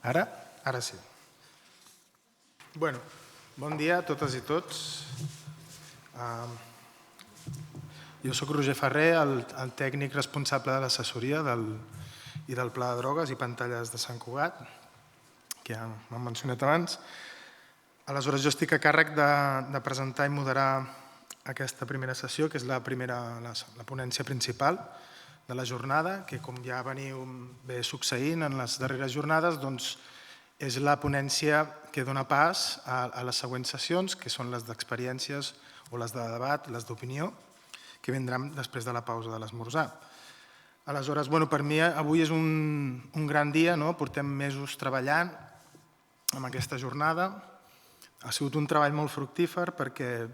Ara? Ara sí. Bon dia a totes i tots. Jo soc Roger Ferrer, el tècnic responsable de l'assessoria i del Pla de Drogues i Pantalles de Sant Cugat, que ja m'han mencionat abans. Aleshores, jo estic a càrrec de presentar i moderar aquesta primera sessió, que és la ponència principal de la jornada, que com ja veniu bé succeint en les darreres jornades, doncs és la ponència que dona pas a les següents sessions, que són les d'experiències o les de debat, les d'opinió, que vindran després de la pausa de l'esmorzar. Aleshores, per mi avui és un gran dia, portem mesos treballant en aquesta jornada. Ha sigut un treball molt fructífer perquè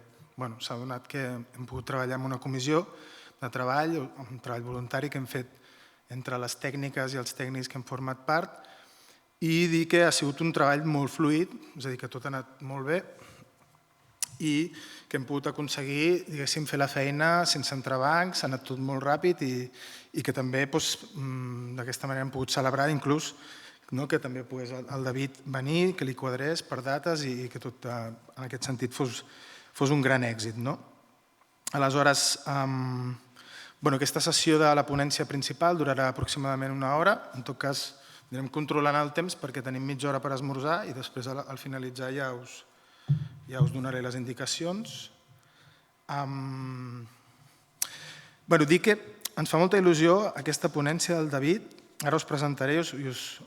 s'ha donat que hem pogut treballar en una comissió de treball, un treball voluntari que hem fet entre les tècniques i els tècnics que hem format part, i dir que ha sigut un treball molt fluid, és a dir, que tot ha anat molt bé i que hem pogut aconseguir, diguéssim, fer la feina sense entrebancs, ha anat tot molt ràpid i que també d'aquesta manera hem pogut celebrar inclús que també pogués el David venir, que li quadrés per dates i que tot en aquest sentit fos un gran èxit. Aleshores, aquesta sessió de la ponència principal durarà aproximadament una hora. En tot cas, anirem controlant el temps perquè tenim mitja hora per esmorzar i després al finalitzar ja us donaré les indicacions. Dir que ens fa molta il·lusió aquesta ponència del David. Ara us presentaré i us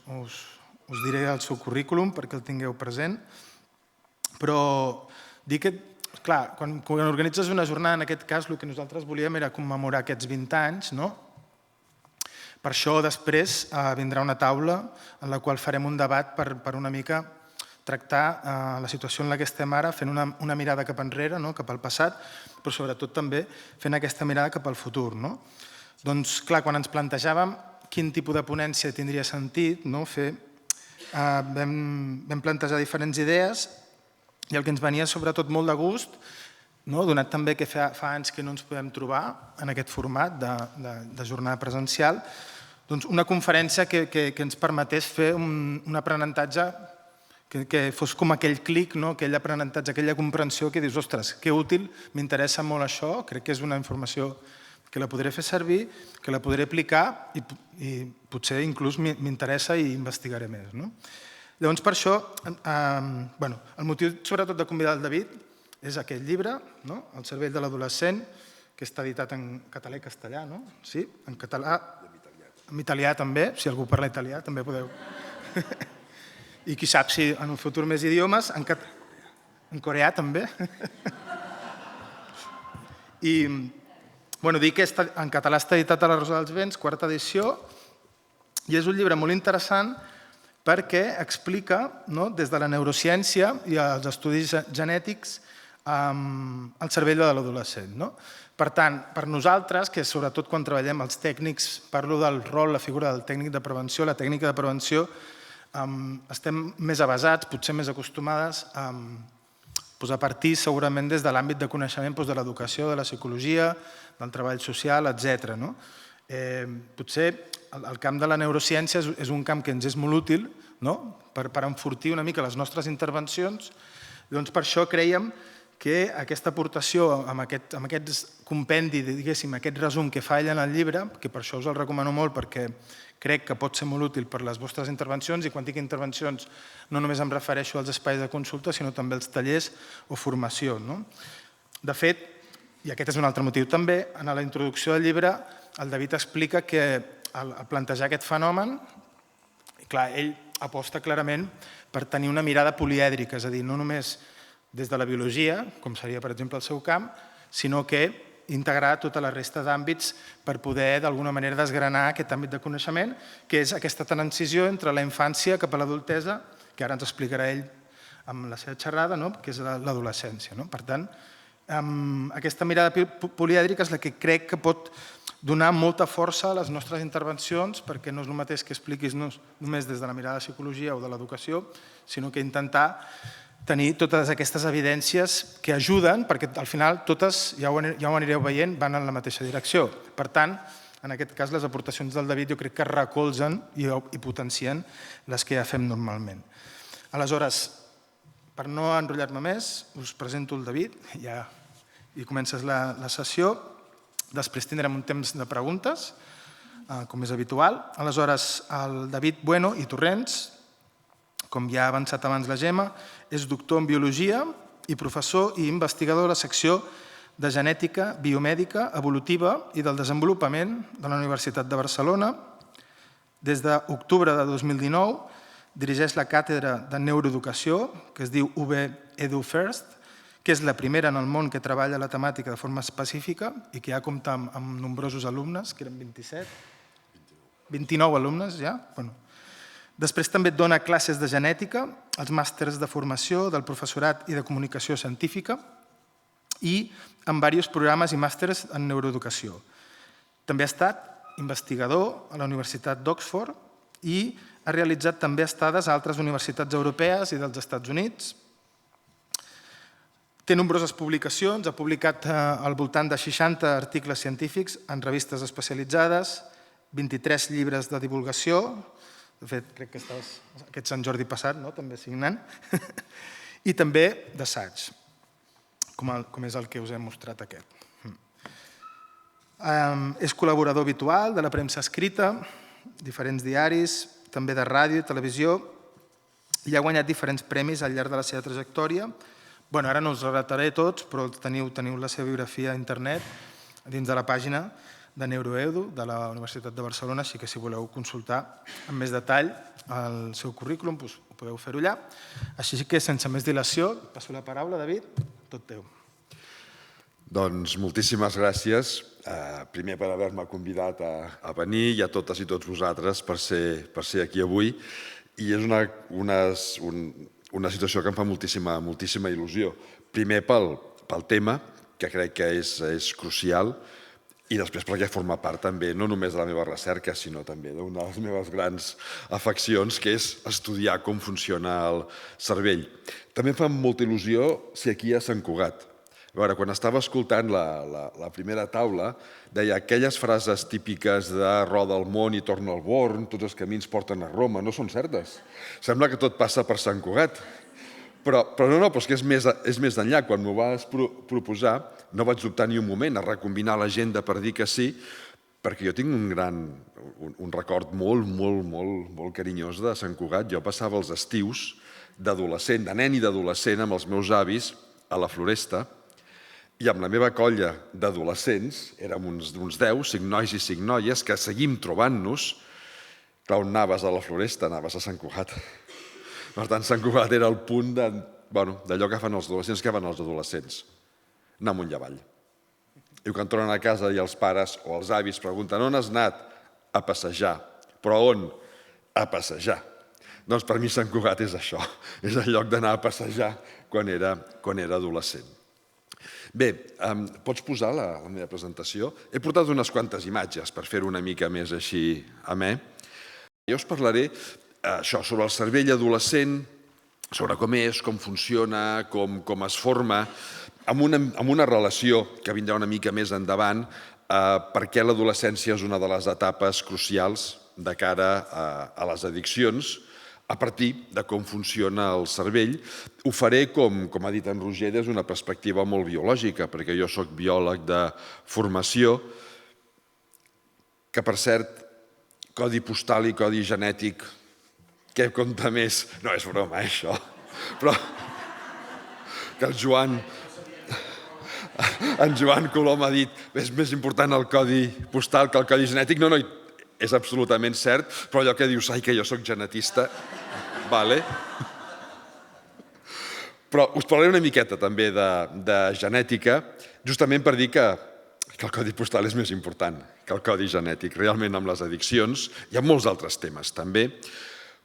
diré el seu currículum perquè el tingueu present. Però dir que, clar, quan organitzes una jornada, en aquest cas, el que nosaltres volíem era commemorar aquests 20 anys, Per això després vindrà una taula en la qual farem un debat per una mica tractar la situació en la que estem ara, fent una mirada cap enrere, cap al passat, però sobretot també fent aquesta mirada cap al futur. Doncs, clar, quan ens plantejàvem quin tipus de ponència tindria sentit fer, vam plantejar diferents idees i el que ens venia sobretot molt de gust, donat també que fa anys que no ens podem trobar en aquest format de jornada presencial, doncs una conferència que ens permetés fer un aprenentatge que fos com aquell clic, aquell aprenentatge, aquella comprensió que dius, ostres, que útil, m'interessa molt això, crec que és una informació que la podré fer servir, que la podré aplicar i potser inclús m'interessa i investigaré més. Llavors, per això, el motiu sobretot de convidar el David és aquest llibre, El cervell de l'adolescent, que està editat en català i castellà, sí? En català, en italià també, si algú parla italià també podeu. I qui sap si en un futur més idiomes, en coreà també. I dir que en català està editat a la Rosa dels Vents, quarta edició, i és un llibre molt interessant perquè explica, des de la neurociència i els estudis genètics, el cervell de l'adolescent. Per tant, per nosaltres, que sobretot quan treballem els tècnics, parlo del rol, la figura del tècnic de prevenció, la tècnica de prevenció, estem més avasats, potser més acostumades a partir segurament des de l'àmbit de coneixement de l'educació, de la psicologia, del treball social, etc. Potser el camp de la neurociència és un camp que ens és molt útil per enfortir una mica les nostres intervencions. Doncs per això creiem que aquesta aportació amb aquest compendi, diguéssim, aquest resum que fa ella en el llibre, que per això us el recomano molt perquè crec que pot ser molt útil per les vostres intervencions, i quan dic intervencions no només em refereixo als espais de consulta, sinó també als tallers o formació. De fet, i aquest és un altre motiu també, en la introducció del llibre el David explica que al plantejar aquest fenomen, ell aposta clarament per tenir una mirada polièdrica, és a dir, no només des de la biologia, com seria per exemple el seu camp, sinó que integrar tota la resta d'àmbits per poder d'alguna manera desgranar aquest àmbit de coneixement, que és aquesta transició entre la infància cap a l'adultesa, que ara ens explicarà ell amb la seva xerrada, que és l'adolescència. Per tant, aquesta mirada polièdrica és la que crec que pot donar molta força a les nostres intervencions, perquè no és el mateix que expliquis només des de la mirada de psicologia o de l'educació, sinó que intentar tenir totes aquestes evidències que ajuden, perquè al final totes, ja ho anireu veient, van en la mateixa direcció. Per tant, en aquest cas les aportacions del David jo crec que recolzen i potencien les que ja fem normalment. Aleshores, per no enrotllar-me més, us presento el David i comences la sessió. Després tindrem un temps de preguntes, com és habitual. Aleshores, el David Bueno i Torrents, com ja ha avançat abans la Gemma, és doctor en Biologia i professor i investigador de la secció de Genètica Biomèdica Evolutiva i del Desenvolupament de la Universitat de Barcelona. Des d'octubre de 2019 dirigeix la càtedra de Neuroeducació, que es diu UB Edu First, que és la primera en el món que treballa la temàtica de forma específica i que ja compta amb nombrosos alumnes, que eren 29 alumnes ja. Després també dona classes de genètica, els màsters de formació del professorat i de comunicació científica i en diversos programes i màsters en neuroeducació. També ha estat investigador a la Universitat d'Oxford i ha realitzat també estades a altres universitats europees i dels Estats Units. Té nombroses publicacions, ha publicat al voltant de 60 articles científics en revistes especialitzades, 23 llibres de divulgació, de fet crec que estàs aquest Sant Jordi passat també signant, i també d'assaig, com és el que us he mostrat aquest. És col·laborador habitual de la premsa escrita, diferents diaris, també de ràdio i televisió, i ha guanyat diferents premis al llarg de la seva trajectòria. Ara no us relataré tots, però teniu la seva biografia a internet dins de la pàgina de Neuroedu de la Universitat de Barcelona, així que si voleu consultar amb més detall el seu currículum ho podeu fer allà. Així que sense més dilació, passo la paraula, David, tot teu. Doncs moltíssimes gràcies, primer per haver-me convidat a venir i a totes i tots vosaltres per ser aquí avui. I és una situació que em fa moltíssima il·lusió. Primer pel tema, que crec que és crucial, i després perquè forma part també no només de la meva recerca, sinó també d'una de les meves grans afeccions, que és estudiar com funciona el cervell. També em fa molta il·lusió ser aquí a Sant Cugat. A veure, quan estava escoltant la primera taula, deia aquelles frases típiques de roda el món i torna al Born, tots els camins porten a Roma, no són certes. Sembla que tot passa per Sant Cugat. Però no, és que és més enllà. Quan m'ho vas proposar, no vaig dubtar ni un moment a recombinar l'agenda per dir que sí, perquè jo tinc un record molt carinyós de Sant Cugat. Jo passava els estius d'adolescent, de nen i d'adolescent, amb els meus avis a la Floresta, i amb la meva colla d'adolescents, érem uns 10, 5 nois i 5 noies, que seguim trobant-nos. Clar, on anaves a la Floresta? Anaves a Sant Cugat. Per tant, Sant Cugat era el punt d'allò que fan els adolescents, que van els adolescents, anar amunt i avall. I quan tornen a casa i els pares o els avis pregunten on has anat? A passejar. Però on? A passejar. Doncs per mi Sant Cugat és això, és el lloc d'anar a passejar quan era adolescent. Bé, pots posar la meva presentació? He portat unes quantes imatges per fer-ho una mica més així amè. Jo us parlaré sobre el cervell adolescent, sobre com és, com funciona, com es forma, amb una relació que vindrà una mica més endavant, perquè l'adolescència és una de les etapes crucials de cara a les addiccions, a partir de com funciona el cervell. Ho faré, com ha dit en Roger, des d'una perspectiva molt biològica, perquè jo soc biòleg de formació, que, per cert, codi postal i codi genètic, què compta més? No, és broma, això. Però que en Joan Colom ha dit és més important el codi postal que el codi genètic. No, és absolutament cert, però allò que dius, ai, que jo soc genetista, vale. Però us parlaré una miqueta també de genètica, justament per dir que el codi postal és més important que el codi genètic, realment amb les addiccions. Hi ha molts altres temes també,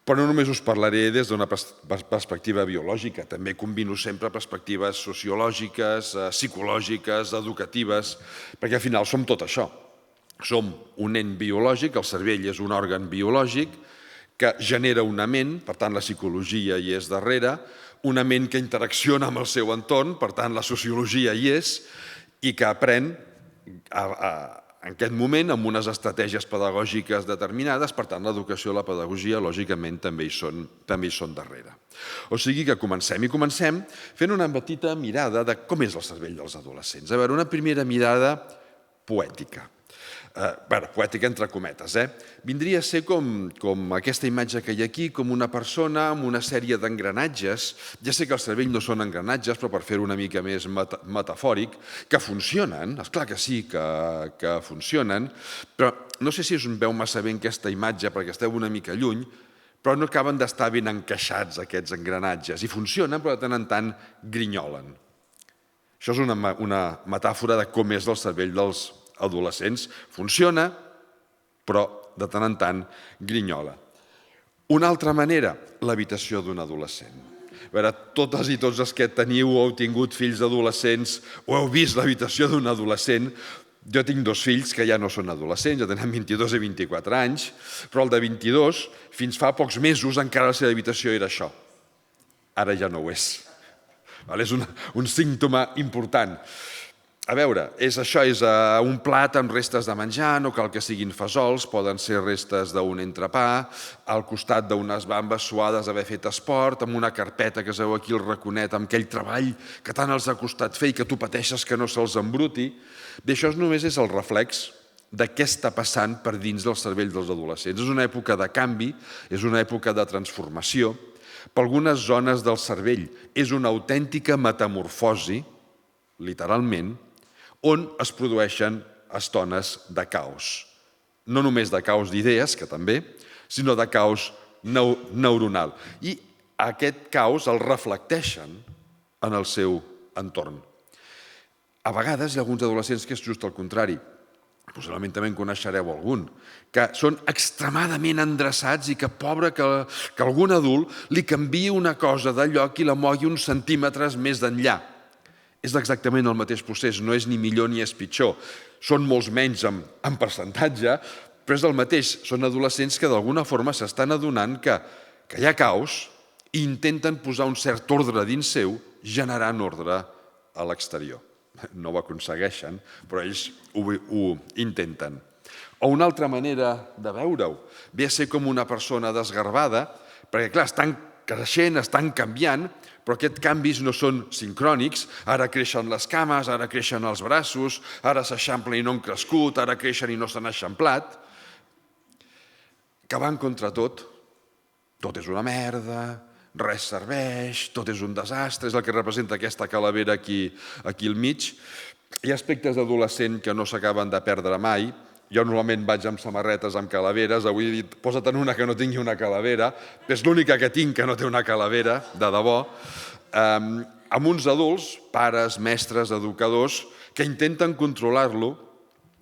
però no només us parlaré des d'una perspectiva biològica, també combino sempre perspectives sociològiques, psicològiques, educatives, perquè al final som tot això. Som un ent biològic, el cervell és un òrgan biològic que genera una ment, per tant la psicologia hi és darrere, una ment que interacciona amb el seu entorn, per tant la sociologia hi és, i que aprèn en aquest moment amb unes estratègies pedagògiques determinades, per tant, l'educació i la pedagogia, lògicament, també hi són darrere. O sigui que comencem fent una petita mirada de com és el cervell dels adolescents. A veure, una primera mirada poètica. Poètica entre cometes, Vindria a ser com aquesta imatge que hi ha aquí, com una persona amb una sèrie d'engranatges. Ja sé que el cervell no són engranatges, però per fer-ho una mica més metafòric, que funcionen, esclar que sí, que funcionen, però no sé si us veu massa bé aquesta imatge perquè esteu una mica lluny, però no acaben d'estar ben encaixats aquests engranatges, i funcionen, però de tant en tant grinyolen. Això és una metàfora de com és el cervell dels adolescents. Funciona, però de tant en tant grinyola. Una altra manera, l'habitació d'un adolescent. A veure, totes i tots els que teniu o heu tingut fills adolescents o heu vist l'habitació d'un adolescent. Jo tinc 2 fills que ja no són adolescents, ja tenen 22 i 24 anys, però el de 22, fins fa pocs mesos, encara la seva habitació era això. Ara ja no ho és. És un símptoma important. A veure, és un plat amb restes de menjar, no cal que siguin fesols, poden ser restes d'un entrepà, al costat d'unes bambes suades d'haver fet esport, amb una carpeta que es veu aquí el raconet, amb aquell treball que tant els ha costat fer i que tu pateixes que no se'ls embruti. Bé, això només és el reflex de què està passant per dins del cervell dels adolescents. És una època de canvi, és una època de transformació. Per algunes zones del cervell és una autèntica metamorfosi, literalment, on es produeixen estones de caos. No només de caos d'idees, que també, sinó de caos neuronal. I aquest caos el reflecteixen en el seu entorn. A vegades hi ha alguns adolescents que és just el contrari. Possiblement també en coneixereu algun, que són extremadament endreçats i que pobre que algun adult li canviï una cosa de lloc i la mogui uns centímetres més d'enllà. És exactament el mateix procés, no és ni millor ni és pitjor. Són molts menys en percentatge, però és el mateix. Són adolescents que d'alguna forma s'estan adonant que hi ha caos i intenten posar un cert ordre dins seu, generant ordre a l'exterior. No ho aconsegueixen, però ells ho intenten. O una altra manera de veure-ho ve a ser com una persona desgarbada, perquè clar, estan creixent, estan canviant, però aquests canvis no són sincrònics. Ara creixen les cames, ara creixen els braços, ara s'eixamplen i no han crescut, ara creixen i no s'han eixamplat. Que van contra tot. Tot és una merda, res serveix, tot és un desastre, és el que representa aquesta calavera aquí al mig. Hi ha aspectes d'adolescent que no s'acaben de perdre mai. Jo normalment vaig amb samarretes amb calaveres, avui he dit, posa't en una que no tingui una calavera, és l'única que tinc que no té una calavera, de debò, amb uns adults, pares, mestres, educadors, que intenten controlar-lo,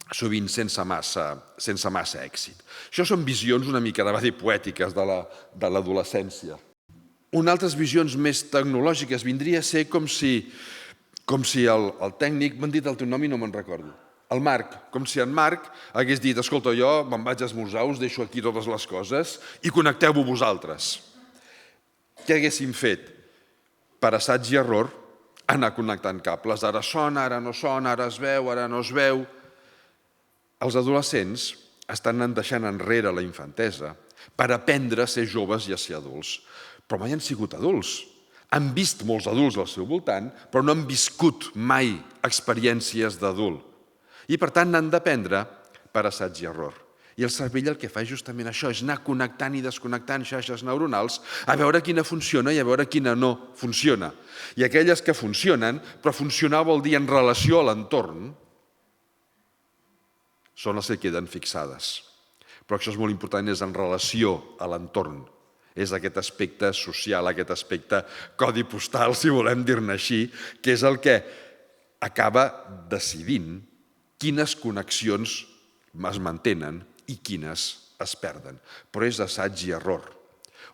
sovint sense massa èxit. Això són visions una mica, anava a dir, poètiques de l'adolescència. Unes altres visions més tecnològiques vindria a ser com si el tècnic, m'han dit el teu nom i no me'n recordo, el Marc, com si en Marc hagués dit, escolta, jo me'n vaig a esmorzar, us deixo aquí totes les coses i connecteu-vos vosaltres. Què haguéssim fet? Per assaig i error, anar connectant cables. Ara sona, ara no sona, ara es veu, ara no es veu. Els adolescents estan deixant enrere la infantesa per aprendre a ser joves i a ser adults. Però mai han sigut adults. Han vist molts adults al seu voltant, però no han viscut mai experiències d'adult. I, per tant, n'han d'aprendre per assaig i error. I el cervell el que fa és justament això, és anar connectant i desconnectant xarxes neuronals a veure quina funciona i a veure quina no funciona. I aquelles que funcionen, però funcionar vol dir en relació a l'entorn, són les que queden fixades. Però això és molt important, és en relació a l'entorn. És aquest aspecte social, aquest aspecte codi postal, si volem dir-ne així, que és el que acaba decidint quines connexions es mantenen i quines es perden. Però és assaig i error.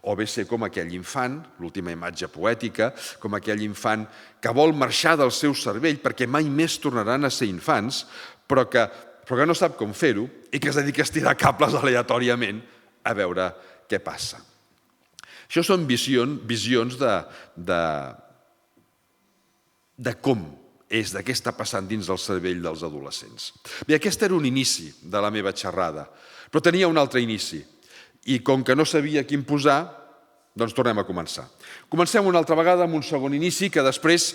O bé ser com aquell infant, l'última imatge poètica, com aquell infant que vol marxar del seu cervell perquè mai més tornaran a ser infants, però que no sap com fer-ho i que es dedica a estirar cables aleatòriament a veure què passa. Això són visions de com és de què està passant dins del cervell dels adolescents. Bé, aquest era un inici de la meva xerrada, però tenia un altre inici. I com que no sabia quin posar, doncs tornem a començar. Comencem una altra vegada amb un segon inici que després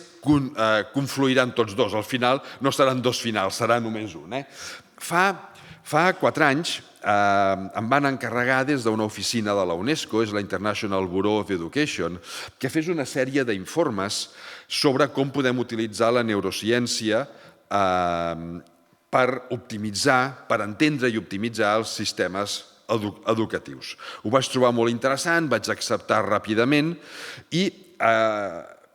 confluiran tots dos. Al final no seran dos finals, serà només un. Fa 4 anys em van encarregar des d'una oficina de la UNESCO, és la International Bureau of Education, que fes una sèrie d'informes sobre com podem utilitzar la neurociència per optimitzar, per entendre i optimitzar els sistemes educatius. Ho vaig trobar molt interessant, vaig acceptar ràpidament i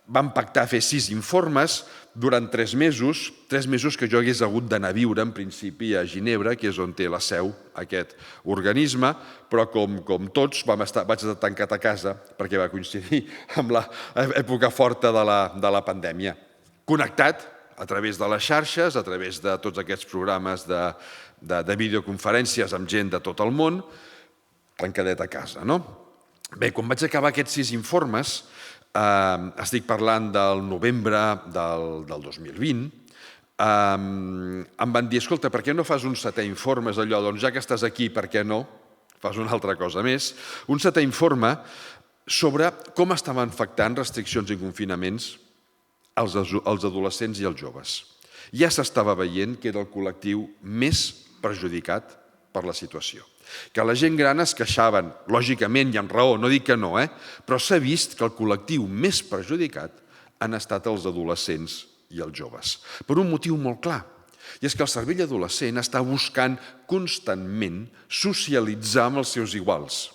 vam pactar fer 6 informes durant 3 mesos, 3 mesos que jo hagués hagut d'anar a viure en principi a Ginebra, que és on té la seu aquest organisme, però com tots vaig estar tancat a casa perquè va coincidir amb l'època forta de la pandèmia. Connectat a través de les xarxes, a través de tots aquests programes de videoconferències amb gent de tot el món, tancadet a casa. Bé, quan vaig acabar aquests 6 informes, estic parlant del novembre del 2020, em van dir, escolta, per què no fas un 7è informe? És allò, doncs ja que estàs aquí, per què no? Fas una altra cosa més. Un 7è informe sobre com estaven afectant restriccions i confinaments als adolescents i als joves. Ja s'estava veient que era el col·lectiu més perjudicat per la situació. Que la gent gran es queixaven, lògicament i amb raó, no dic que no, però s'ha vist que el col·lectiu més perjudicat han estat els adolescents i els joves. Per un motiu molt clar, i és que el cervell adolescent està buscant constantment socialitzar amb els seus iguals,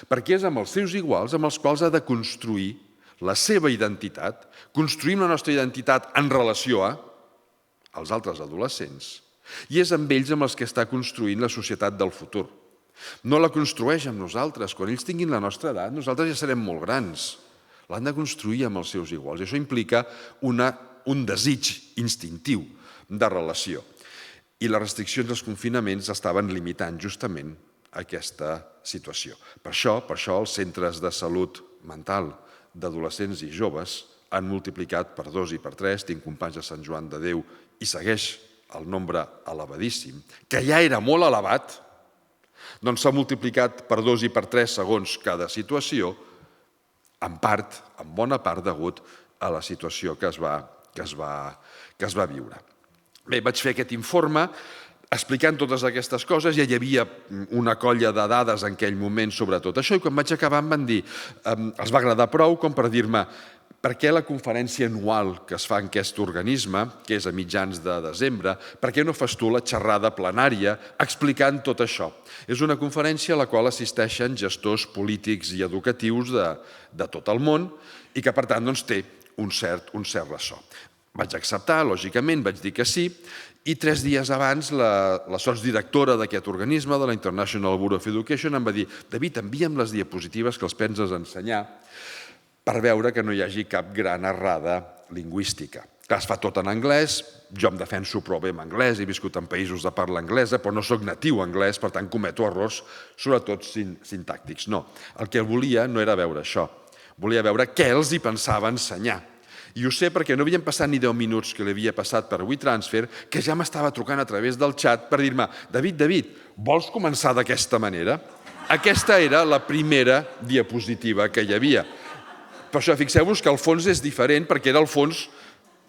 perquè és amb els seus iguals amb els quals ha de construir la seva identitat, construïm la nostra identitat en relació als altres adolescents, i és amb ells amb els que està construint la societat del futur. No la construeix amb nosaltres. Quan ells tinguin la nostra edat, nosaltres ja serem molt grans. L'han de construir amb els seus iguals. I això implica un desig instintiu de relació. I les restriccions dels confinaments estaven limitant justament aquesta situació. Per això els centres de salut mental d'adolescents i joves han multiplicat per 2 i per 3. Tinc companys de Sant Joan de Déu i segueix el nombre elevadíssim, que ja era molt elevat, doncs s'ha multiplicat per 2 i per 3 segons cada situació, en bona part degut a la situació que es va viure. Bé, vaig fer aquest informe explicant totes aquestes coses, ja hi havia una colla de dades en aquell moment sobre tot això, i quan vaig acabar em van dir, els va agradar prou com per dir-me per què la conferència anual que es fa en aquest organisme, que és a mitjans de desembre, per què no fas tu la xerrada plenària explicant tot això? És una conferència a la qual assisteixen gestors polítics i educatius de tot el món i que, per tant, té un cert ressò. Vaig acceptar, lògicament, vaig dir que sí, i 3 dies abans la sotsdirectora d'aquest organisme, de la International Bureau of Education, em va dir, David, envia'm les diapositives que els penses ensenyar per veure que no hi hagi cap gran errada lingüística. Clar, es fa tot en anglès, jo em defenso prou bé en anglès, he viscut en països de parla anglesa, però no soc natiu anglès, per tant cometo errors, sobretot sintàctics. No, el que volia no era veure això, volia veure què els hi pensava ensenyar. I ho sé perquè no havien passat ni 10 minuts que l'havia passat per WeTransfer, que ja m'estava trucant a través del xat per dir-me, David, vols començar d'aquesta manera? Aquesta era la primera diapositiva que hi havia. Per això fixeu-vos que el fons és diferent, perquè era el fons,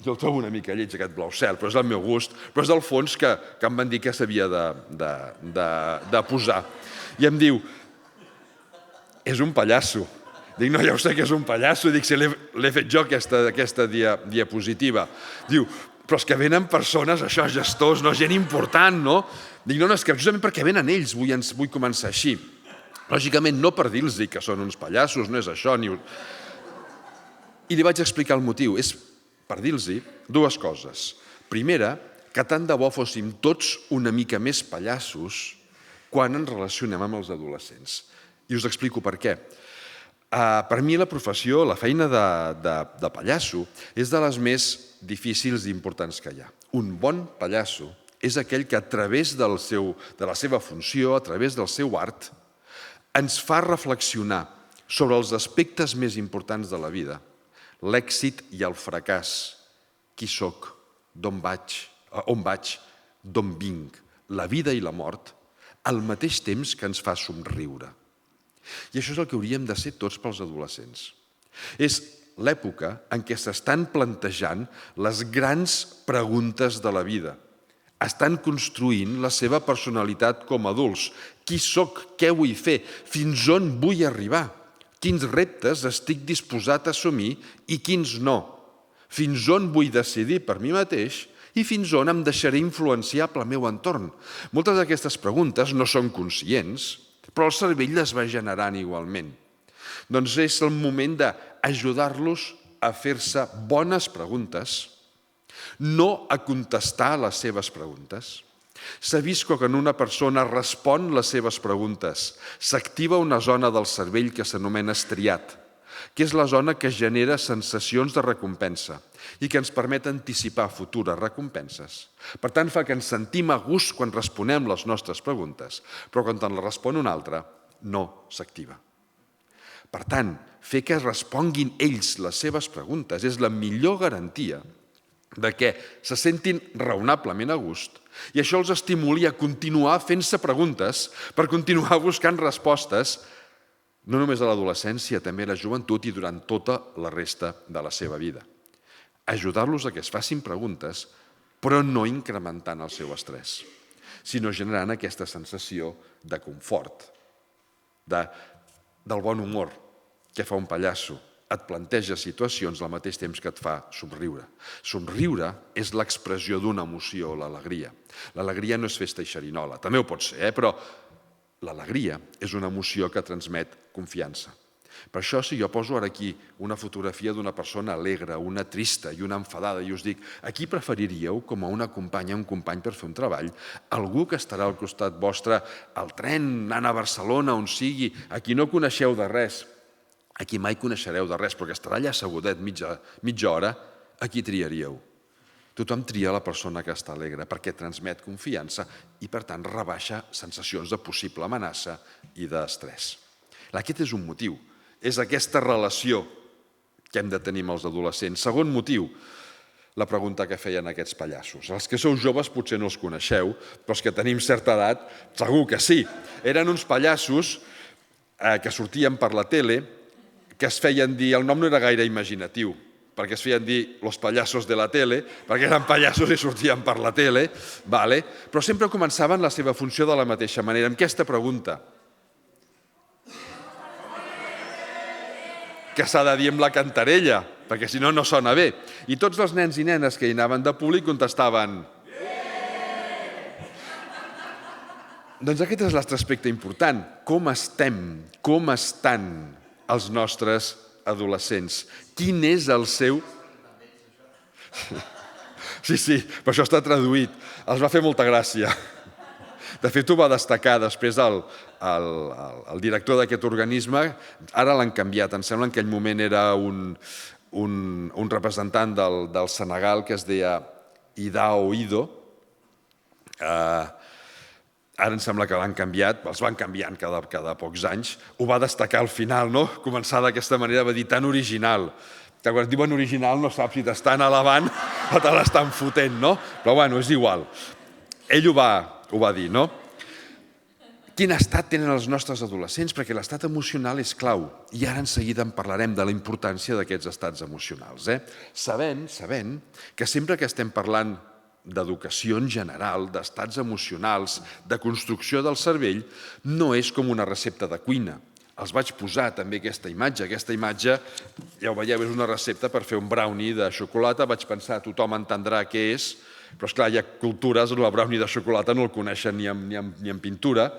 jo el trobo una mica lleig aquest blau cel, però és el meu gust, però és el fons que em van dir que s'havia de posar. I em diu, és un pallasso. Dic, no, ja ho sé que és un pallasso, dic, si l'he fet jo aquesta diapositiva. Diu, però és que venen persones, això, gestors, gent important, no? Dic, no, és que justament perquè venen ells vull començar així. Lògicament, no per dir-los que són uns pallassos, no és això, ni... I li vaig explicar el motiu. És per dir-los 2 coses. Primera, que tant de bo fóssim tots una mica més pallassos quan ens relacionem amb els adolescents. I us explico per què. Per mi la professió, la feina de pallasso, és de les més difícils i importants que hi ha. Un bon pallasso és aquell que a través de la seva funció, a través del seu art, ens fa reflexionar sobre els aspectes més importants de la vida, l'èxit i el fracàs, qui sóc, d'on vaig, d'on vinc, la vida i la mort, al mateix temps que ens fa somriure. I això és el que hauríem de ser tots pels adolescents. És l'època en què s'estan plantejant les grans preguntes de la vida. Estan construint la seva personalitat com a adults. Qui sóc? Què vull fer? Fins on vull arribar? Quins reptes estic disposat a assumir i quins no? Fins on vull decidir per mi mateix i fins on em deixaré influenciar pel meu entorn? Moltes d'aquestes preguntes no són conscients, però el cervell les va generant igualment. Doncs és el moment d'ajudar-los a fer-se bones preguntes, no a contestar les seves preguntes. S'ha vist que quan una persona respon les seves preguntes, s'activa una zona del cervell que s'anomena estriat, que és la zona que genera sensacions de recompensa i que ens permet anticipar futures recompenses. Per tant, fa que ens sentim a gust quan responem les nostres preguntes, però quan en la respon un altre, no s'activa. Per tant, fer que responguin ells les seves preguntes és la millor garantia de que se sentin raonablement a gust i això els estimuli a continuar fent-se preguntes per continuar buscant respostes no només a l'adolescència, també a la joventut i durant tota la resta de la seva vida. Ajudar-los a que es facin preguntes, però no incrementant el seu estrès, sinó generant aquesta sensació de confort, del bon humor que fa un pallasso. Et planteja situacions al mateix temps que et fa somriure. Somriure és l'expressió d'una emoció, l'alegria. L'alegria no és festa i xerinola, també ho pot ser, però l'alegria és una emoció que transmet confiança. Per això, si jo poso ara aquí una fotografia d'una persona alegre, una trista i una enfadada, i us dic, a qui preferiríeu com a una companya, un company per fer un treball? Algú que estarà al costat vostre al tren, anant a Barcelona, on sigui, a qui no coneixeu de res, a qui mai coneixereu de res, perquè estarà allà assegudet mitja hora, a qui triaríeu? Tothom tria la persona que està alegre perquè transmet confiança i, per tant, rebaixa sensacions de possible amenaça i d'estrès. Aquest és un motiu, és aquesta relació que hem de tenir amb els adolescents. Segon motiu, la pregunta que feien aquests pallassos. Els que sou joves potser no els coneixeu, però els que tenim certa edat segur que sí. Eren uns pallassos que sortien per la tele, que es feien dir, el nom no era gaire imaginatiu, perquè es feien dir los pallasos de la tele, perquè eren pallassos i sortien per la tele, però sempre començaven la seva funció de la mateixa manera, amb aquesta pregunta, que s'ha de dir amb la cantarella, perquè si no, no sona bé. I tots els nens i nenes que hi anaven de públic contestaven doncs aquest és l'altre aspecte important. Com estem? Com estan els nostres adolescents? Quin és el seu... Sí, però això està traduït. Els va fer molta gràcia. De fet, ho va destacar després el director d'aquest organisme. Ara l'han canviat. Em sembla que en aquell moment era un representant del Senegal que es deia Idao Ido. Ara em sembla que l'han canviat, els van canviant cada pocs anys. Ho va destacar al final, no? Començar d'aquesta manera, va dir tan original. Que quan et diuen original no saps si t'estan alabant o te l'estan fotent, no? Però bueno, és igual. Ell ho va dir, no? Quin estat tenen els nostres adolescents? Perquè l'estat emocional és clau. I ara en seguida en parlarem de la importància d'aquests estats emocionals. Sabent que sempre que estem parlant d'educació en general, d'estats emocionals, de construcció del cervell, no és com una recepta de cuina. Els vaig posar també aquesta imatge. Aquesta imatge, ja ho veieu, és una recepta per fer un brownie de xocolata. Vaig pensar, tothom entendrà què és, però esclar, hi ha cultures on el brownie de xocolata no el coneixen ni en pintura.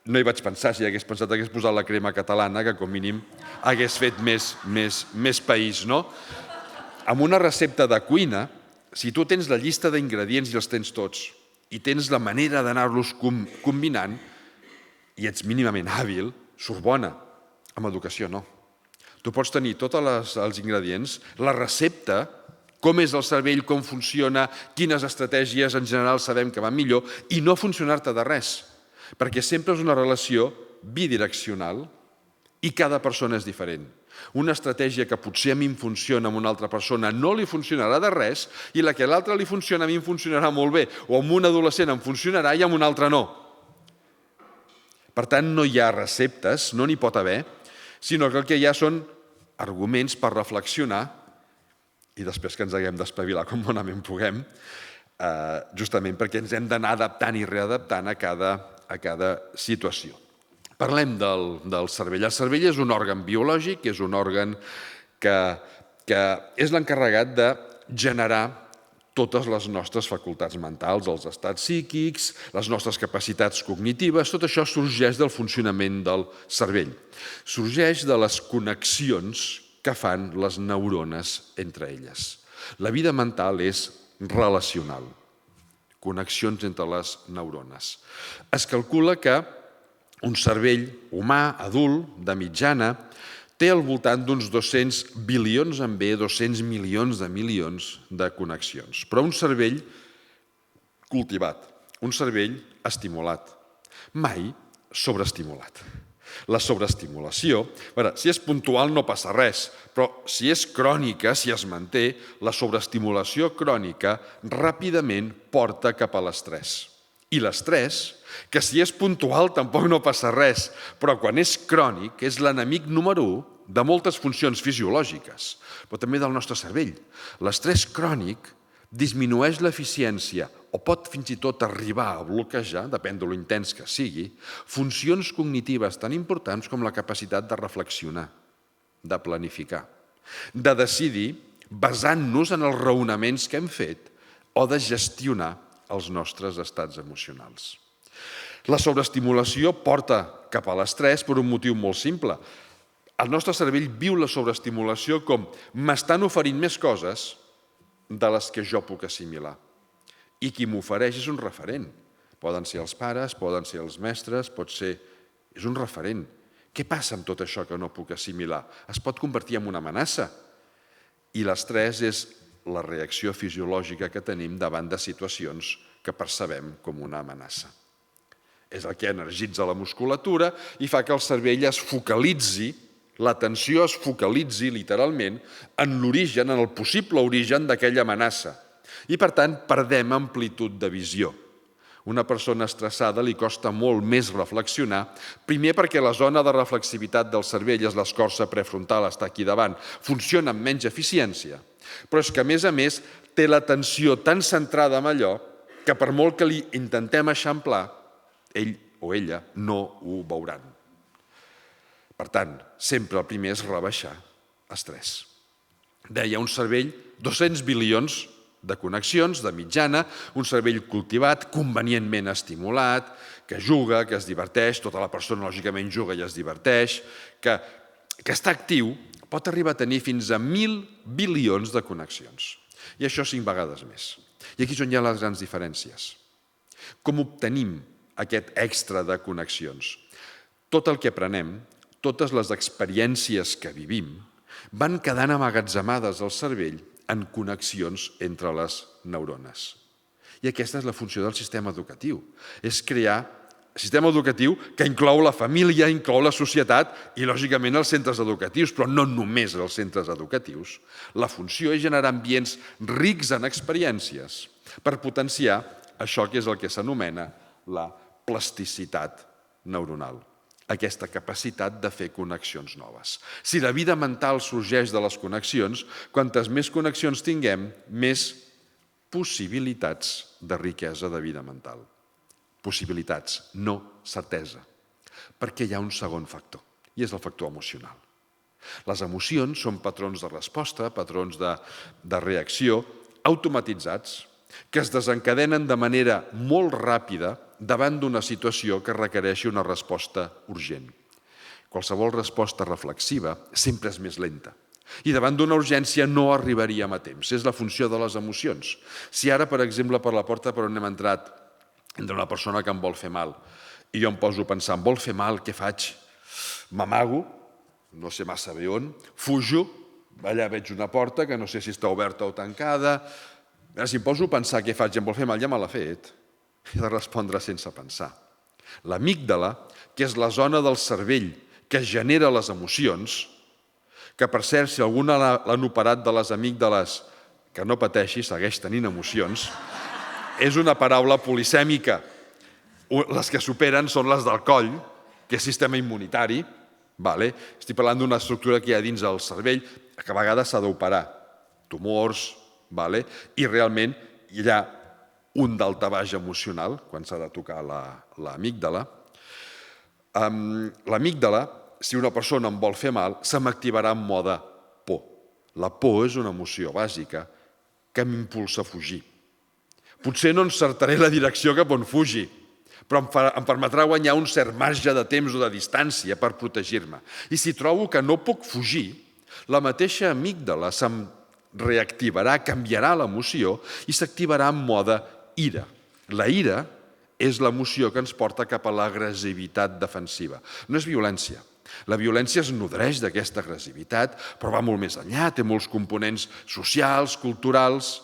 No hi vaig pensar, si hagués pensat, hagués posat la crema catalana, que com mínim hagués fet més país, no? Amb una recepta de cuina, si tu tens la llista d'ingredients i els tens tots, i tens la manera d'anar-los combinant, i ets mínimament hàbil, surt bona. Amb educació no. Tu pots tenir tots els ingredients, la recepta, com és el cervell, com funciona, quines estratègies en general sabem que van millor, i no funcionar-te de res, perquè sempre és una relació bidireccional i cada persona és diferent. Una estratègia que potser a mi em funciona amb una altra persona no li funcionarà de res i la que a l'altre li funciona a mi em funcionarà molt bé, o amb un adolescent em funcionarà i amb un altre no. Per tant, no hi ha receptes, no n'hi pot haver, sinó que el que hi ha són arguments per reflexionar i després que ens haguem d'espavilar com bonament puguem, justament perquè ens hem d'anar adaptant i readaptant a cada situació. Parlem del cervell. El cervell és un òrgan biològic, és un òrgan que és l'encarregat de generar totes les nostres facultats mentals, els estats psíquics, les nostres capacitats cognitives, tot això sorgeix del funcionament del cervell. Sorgeix de les connexions que fan les neurones entre elles. La vida mental és relacional, connexions entre les neurones. Es calcula que un cervell humà, adult, de mitjana, té al voltant d'uns 200 bilions amb B, 200 milions de connexions. Però un cervell cultivat, un cervell estimulat, mai sobreestimulat. La sobreestimulació, si és puntual no passa res, però si és crònica, si es manté, la sobreestimulació crònica ràpidament porta cap a l'estrès. I l'estrès, que si és puntual tampoc no passa res, però quan és crònic és l'enemic número 1 de moltes funcions fisiològiques, però també del nostre cervell. L'estrès crònic disminueix l'eficiència o pot fins i tot arribar a bloquejar, depèn de lo intens que sigui, funcions cognitives tan importants com la capacitat de reflexionar, de planificar, de decidir basant-nos en els raonaments que hem fet o de gestionar els nostres estats emocionals. La sobreestimulació porta cap a l'estrès per un motiu molt simple. El nostre cervell viu la sobreestimulació com m'estan oferint més coses de les que jo puc assimilar. I qui m'ofereix és un referent. Poden ser els pares, poden ser els mestres, és un referent. Què passa amb tot això que no puc assimilar? Es pot convertir en una amenaça. I l'estrès és la reacció fisiològica que tenim davant de situacions que percebem com una amenaça. És el que energitza la musculatura i fa que el cervell es focalitzi, l'atenció es focalitzi literalment en l'origen, en el possible origen d'aquella amenaça. I per tant perdem amplitud de visió. Una persona estressada li costa molt més reflexionar, primer perquè la zona de reflexivitat del cervell és l'escorça prefrontal, està aquí davant, funciona amb menys eficiència, però és que a més té l'atenció tan centrada en allò que per molt que li intentem eixamplar, ell o ella no ho veuran. Per tant, sempre el primer és rebaixar estrès. Deia un cervell, 200 bilions de connexions, de mitjana, un cervell cultivat, convenientment estimulat, que juga, que es diverteix, tota la persona lògicament juga i es diverteix, que està actiu, pot arribar a tenir fins a 1.000 bilions de connexions. I això 5 vegades més. I aquí és on hi ha les grans diferències. Com obtenim aquest extra de connexions? Tot el que aprenem, totes les experiències que vivim, van quedant amagatzemades al cervell en connexions entre les neurones. I aquesta és la funció del sistema educatiu. És crear un sistema educatiu que inclou la família, inclou la societat i, lògicament, els centres educatius, però no només els centres educatius. La funció és generar ambients rics en experiències per potenciar això que és el que s'anomena la plasticitat neuronal, aquesta capacitat de fer connexions noves. Si la vida mental sorgeix de les connexions, quantes més connexions tinguem, més possibilitats de riquesa de vida mental. Possibilitats, no certesa. Perquè hi ha un segon factor, i és el factor emocional. Les emocions són patrons de resposta, patrons de reacció automatitzats, que es desencadenen de manera molt ràpida davant d'una situació que requereixi una resposta urgent. Qualsevol resposta reflexiva sempre és més lenta. I davant d'una urgència no arribaríem a temps. És la funció de les emocions. Si ara, per exemple, per la porta per on hem entrat, entra una persona que em vol fer mal, i jo em poso a pensar, em vol fer mal, què faig? M'amago, no sé massa bé on, fujo, allà veig una porta que no sé si està oberta o tancada. Si em poso a pensar què faig i em vol fer mal, ja me l'ha fet. He de respondre sense pensar. L'amígdala, que és la zona del cervell que genera les emocions, que per cert, si alguna l'han operat de les amígdales, que no pateixi, segueix tenint emocions, és una paraula polisèmica. Les que superen són les del coll, que és sistema immunitari. Estic parlant d'una estructura que hi ha dins del cervell, que a vegades s'ha d'operar. Tumors, i realment hi ha un daltabaix emocional quan s'ha de tocar l'amígdala. L'amígdala, si una persona em vol fer mal, se m'activarà en mode por. La por és una emoció bàsica que m'impulsa a fugir. Potser no encertaré la direcció cap on fugi, però em permetrà guanyar un cert marge de temps o de distància per protegir-me. I si trobo que no puc fugir, la mateixa amígdala se'm reactivarà, canviarà l'emoció i s'activarà en mode ira. La ira és l'emoció que ens porta cap a l'agressivitat defensiva. No és violència. La violència es nodreix d'aquesta agressivitat, però va molt més enllà, té molts components socials, culturals.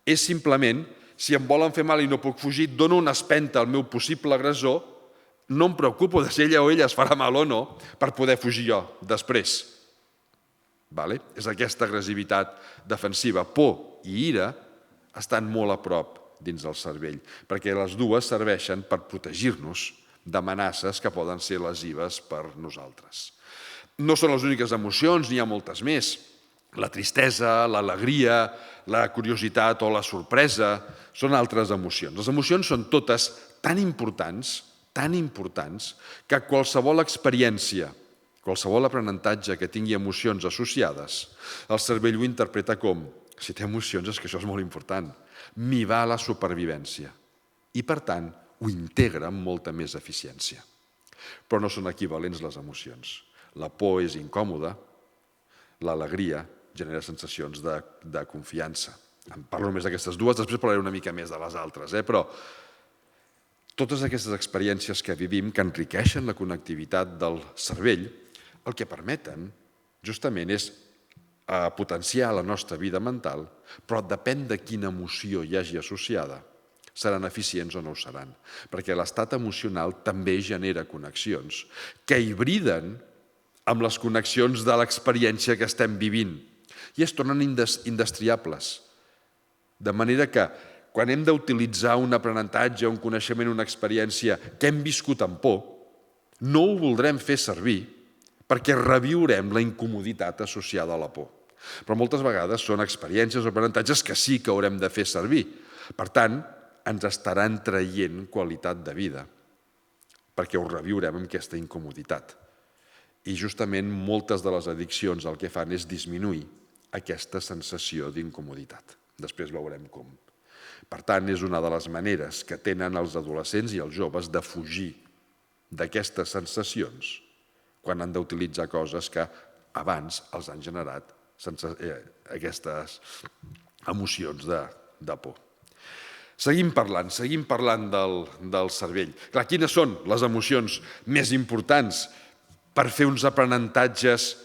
És simplement, si em volen fer mal i no puc fugir, dono una espenta al meu possible agressor, no em preocupo de si ella o ella es farà mal o no per poder fugir jo després. És aquesta agressivitat defensiva. Por i ira estan molt a prop dins del cervell, perquè les dues serveixen per protegir-nos d'amenaces que poden ser lesives per nosaltres. No són les úniques emocions, n'hi ha moltes més. La tristesa, l'alegria, la curiositat o la sorpresa són altres emocions. Les emocions són totes tan importants, que qualsevol experiència, qualsevol aprenentatge que tingui emocions associades, el cervell ho interpreta com: si té emocions és que això és molt important, m'hi va la supervivència. I, per tant, ho integra amb molta més eficiència. Però no són equivalents les emocions. La por és incòmoda, l'alegria genera sensacions de confiança. En parlo només d'aquestes dues, després parlaré una mica més de les altres, però totes aquestes experiències que vivim, que enriqueixen la connectivitat del cervell, el que permeten justament és potenciar la nostra vida mental, però depèn de quina emoció hi hagi associada. Seran eficients o no ho seran, perquè l'estat emocional també genera connexions que hibriden amb les connexions de l'experiència que estem vivint i es tornen indestriables. De manera que quan hem d'utilitzar un aprenentatge, un coneixement, una experiència que hem viscut amb por, no ho voldrem fer servir perquè reviurem la incomoditat associada a la por. Però moltes vegades són experiències o aprenentatges que sí que haurem de fer servir. Per tant, ens estaran traient qualitat de vida, perquè ho reviurem amb aquesta incomoditat. I justament moltes de les addiccions el que fan és disminuir aquesta sensació d'incomoditat. Després veurem com. Per tant, és una de les maneres que tenen els adolescents i els joves de fugir d'aquestes sensacions quan han d'utilitzar coses que abans els han generat aquestes emocions de por. Seguim parlant del cervell. Clar, quines són les emocions més importants per fer uns aprenentatges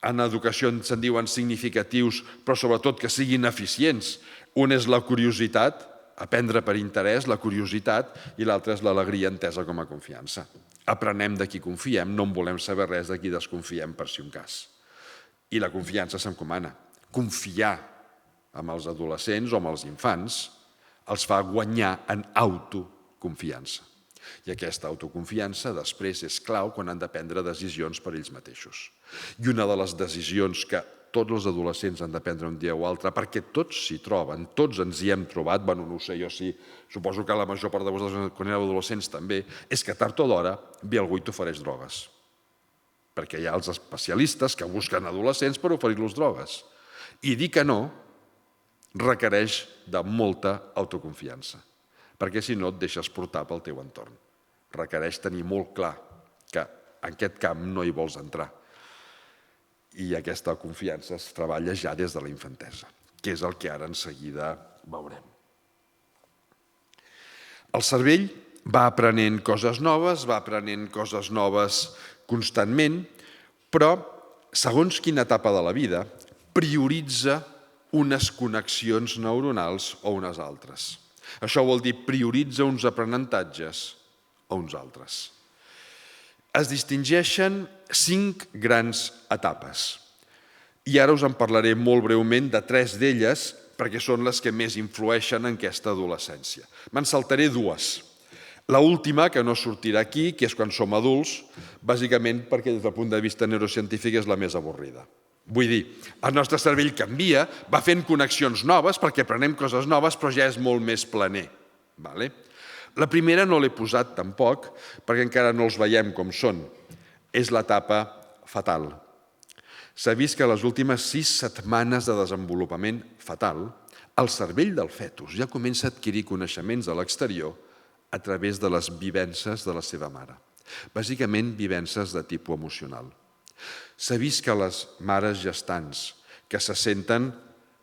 en educació, se'n diuen significatius, però sobretot que siguin eficients? Un és la curiositat, aprendre per interès, la curiositat, i l'altre és l'alegria entesa com a confiança. Aprenem de qui confiem, no en volem saber res de qui desconfiem per si un cas. I la confiança s'encomana. Confiar amb els adolescents o amb els infants els fa guanyar en autoconfiança. I aquesta autoconfiança després és clau quan han de prendre decisions per ells mateixos. I una de les decisions que tots els adolescents han de prendre un dia o altre, perquè tots s'hi troben, tots ens hi hem trobat, no ho sé, jo sí, suposo que la major part de vosaltres quan éreu adolescents també, és que tard o d'hora ve algú i t'ofereix drogues. Perquè hi ha els especialistes que busquen adolescents per oferir-los drogues. I dir que no requereix de molta autoconfiança, perquè si no et deixes portar pel teu entorn. Requereix tenir molt clar que en aquest camp no hi vols entrar. I aquesta confiança es treballa ja des de la infantesa, que és el que ara en seguida veurem. El cervell va aprenent coses noves constantment, però segons quina etapa de la vida prioritza unes connexions neuronals o unes altres. Això vol dir prioritza uns aprenentatges o uns altres. Es distingeixen 5 grans etapes. I ara us en parlaré molt breument de 3 d'elles, perquè són les que més influeixen en aquesta adolescència. Me'n saltaré 2. La última, que no sortirà aquí, que és quan som adults, bàsicament perquè des del punt de vista neurocientífic és la més avorrida. Vull dir, el nostre cervell canvia, va fent connexions noves perquè aprenem coses noves, però ja és molt més planer. La primera no l'he posat tampoc, perquè encara no els veiem com són. És l'etapa fetal. S'ha vist que a les últimes 6 setmanes de desenvolupament fetal, el cervell del fetus ja comença a adquirir coneixements a l'exterior a través de les vivències de la seva mare. Bàsicament, vivències de tipus emocional. S'ha vist que les mares gestants que se senten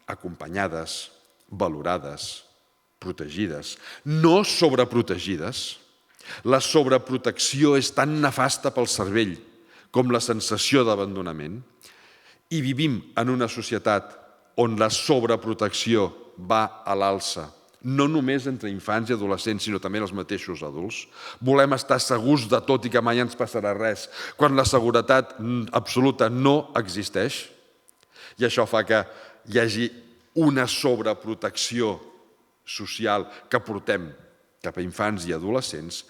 acompanyades, valorades, protegides, no sobreprotegides, la sobreprotecció és tan nefasta pel cervell com la sensació d'abandonament, i vivim en una societat on la sobreprotecció va a l'alça, no només entre infants i adolescents, sinó també els mateixos adults. Volem estar segurs de tot i que mai ens passarà res, quan la seguretat absoluta no existeix. I això fa que hi hagi una sobreprotecció social que portem cap a infants i adolescents.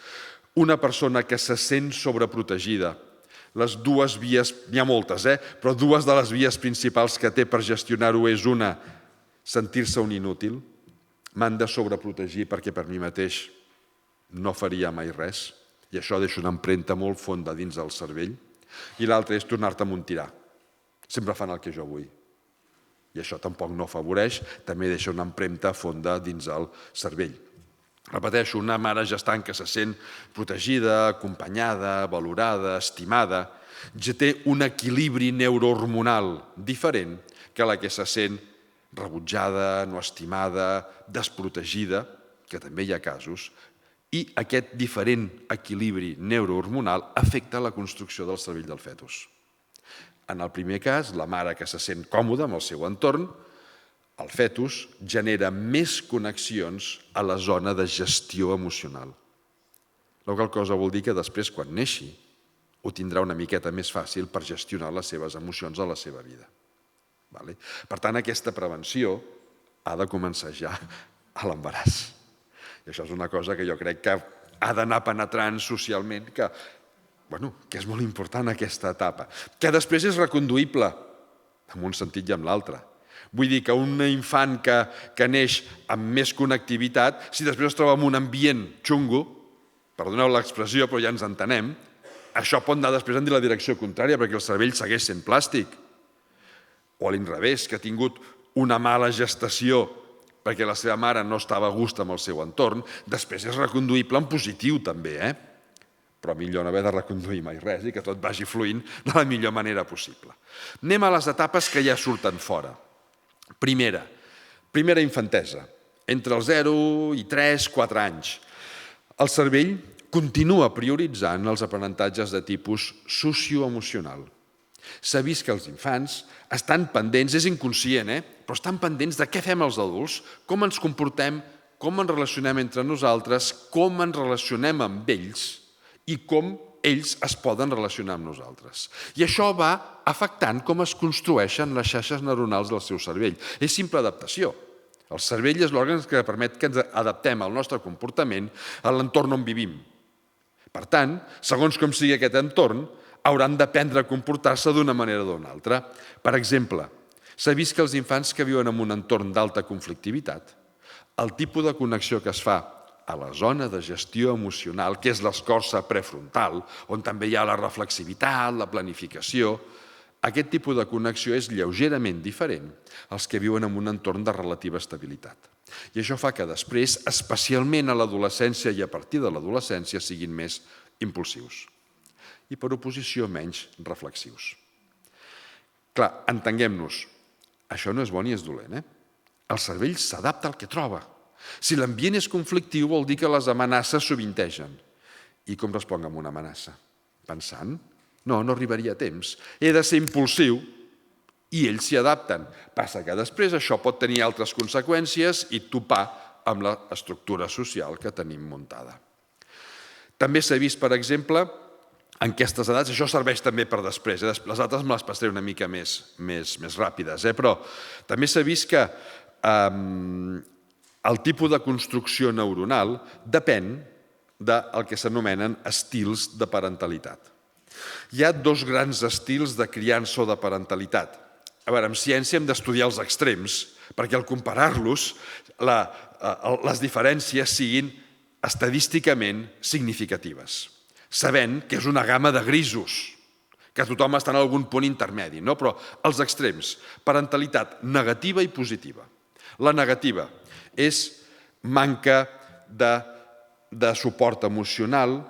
Una persona que se sent sobreprotegida. Les 2 vies, n'hi ha moltes, però 2 de les vies principals que té per gestionar-ho és una, sentir-se un inútil. M'han de sobreprotegir perquè per mi mateix no faria mai res, i això deixa una empremta molt fonda dins del cervell. I l'altre és tornar-te a muntirar. Sempre fan el que jo vull. I això tampoc no afavoreix, també deixa una empremta fonda dins el cervell. Repeteixo, una mare gestant que se sent protegida, acompanyada, valorada, estimada, ja té un equilibri neurohormonal diferent que la que se sent rebutjada, no estimada, desprotegida, que també hi ha casos, i aquest diferent equilibri neurohormonal afecta la construcció del cervell del fetus. En el primer cas, la mare que se sent còmoda amb el seu entorn, el fetus genera més connexions a la zona de gestió emocional. La qual cosa vol dir que després, quan neixi, ho tindrà una miqueta més fàcil per gestionar les seves emocions a la seva vida. Per tant, aquesta prevenció ha de començar ja a l'embaràs. I això és una cosa que jo crec que ha d'anar penetrant socialment, que és molt important aquesta etapa, que després és reconduïble en un sentit i en l'altre. Vull dir que un infant que neix amb més connectivitat, si després es troba en un ambient xungo, perdoneu l'expressió, però ja ens entenem, això pot anar després en la direcció contrària, perquè el cervell segueix sent plàstic. O a l'inrevés, que ha tingut una mala gestació perquè la seva mare no estava a gust amb el seu entorn, després és reconduïble en positiu també, però millor no haver de reconduir mai res i que tot vagi fluint de la millor manera possible. Anem a les etapes que ja surten fora. Primera infantesa, entre els 0 i 3, 4 anys. El cervell continua prioritzant els aprenentatges de tipus socioemocional. S'ha vist que els infants estan pendents, és inconscient, però estan pendents de què fem els adults, com ens comportem, com ens relacionem entre nosaltres, com ens relacionem amb ells i com ells es poden relacionar amb nosaltres. I això va afectant com es construeixen les xarxes neuronals del seu cervell. És simple adaptació. El cervell és l'òrgan que permet que ens adaptem al nostre comportament a l'entorn on vivim. Per tant, segons com sigui aquest entorn, hauran d'aprendre a comportar-se d'una manera o d'una altra. Per exemple, s'ha vist que els infants que viuen en un entorn d'alta conflictivitat, el tipus de connexió que es fa a la zona de gestió emocional, que és l'escorça prefrontal, on també hi ha la reflexivitat, la planificació, aquest tipus de connexió és lleugerament diferent als que viuen en un entorn de relativa estabilitat. I això fa que després, especialment a l'adolescència i a partir de l'adolescència, siguin més impulsius. I per oposició menys reflexius. Clar, entenguem-nos, això no és bo ni és dolent, El cervell s'adapta al que troba. Si l'ambient és conflictiu vol dir que les amenaces sovintegen. I com responc amb una amenaça? Pensant? No arribaria a temps. He de ser impulsiu i ells s'hi adapten. Passa que després això pot tenir altres conseqüències i topar amb l'estructura social que tenim muntada. També s'ha vist, per exemple, en aquestes edats. Això serveix també per després. Les altres me les passaré una mica més ràpides. Però també s'ha vist que el tipus de construcció neuronal depèn del que s'anomenen estils de parentalitat. Hi ha dos grans estils de criança o de parentalitat. A veure, en ciència hem d'estudiar els extrems perquè al comparar-los les diferències siguin estadísticament significatives, sabent que és una gamma de grisos, que tothom està en algun punt intermedi, no? Però els extrems, parentalitat negativa i positiva. La negativa és manca de suport emocional,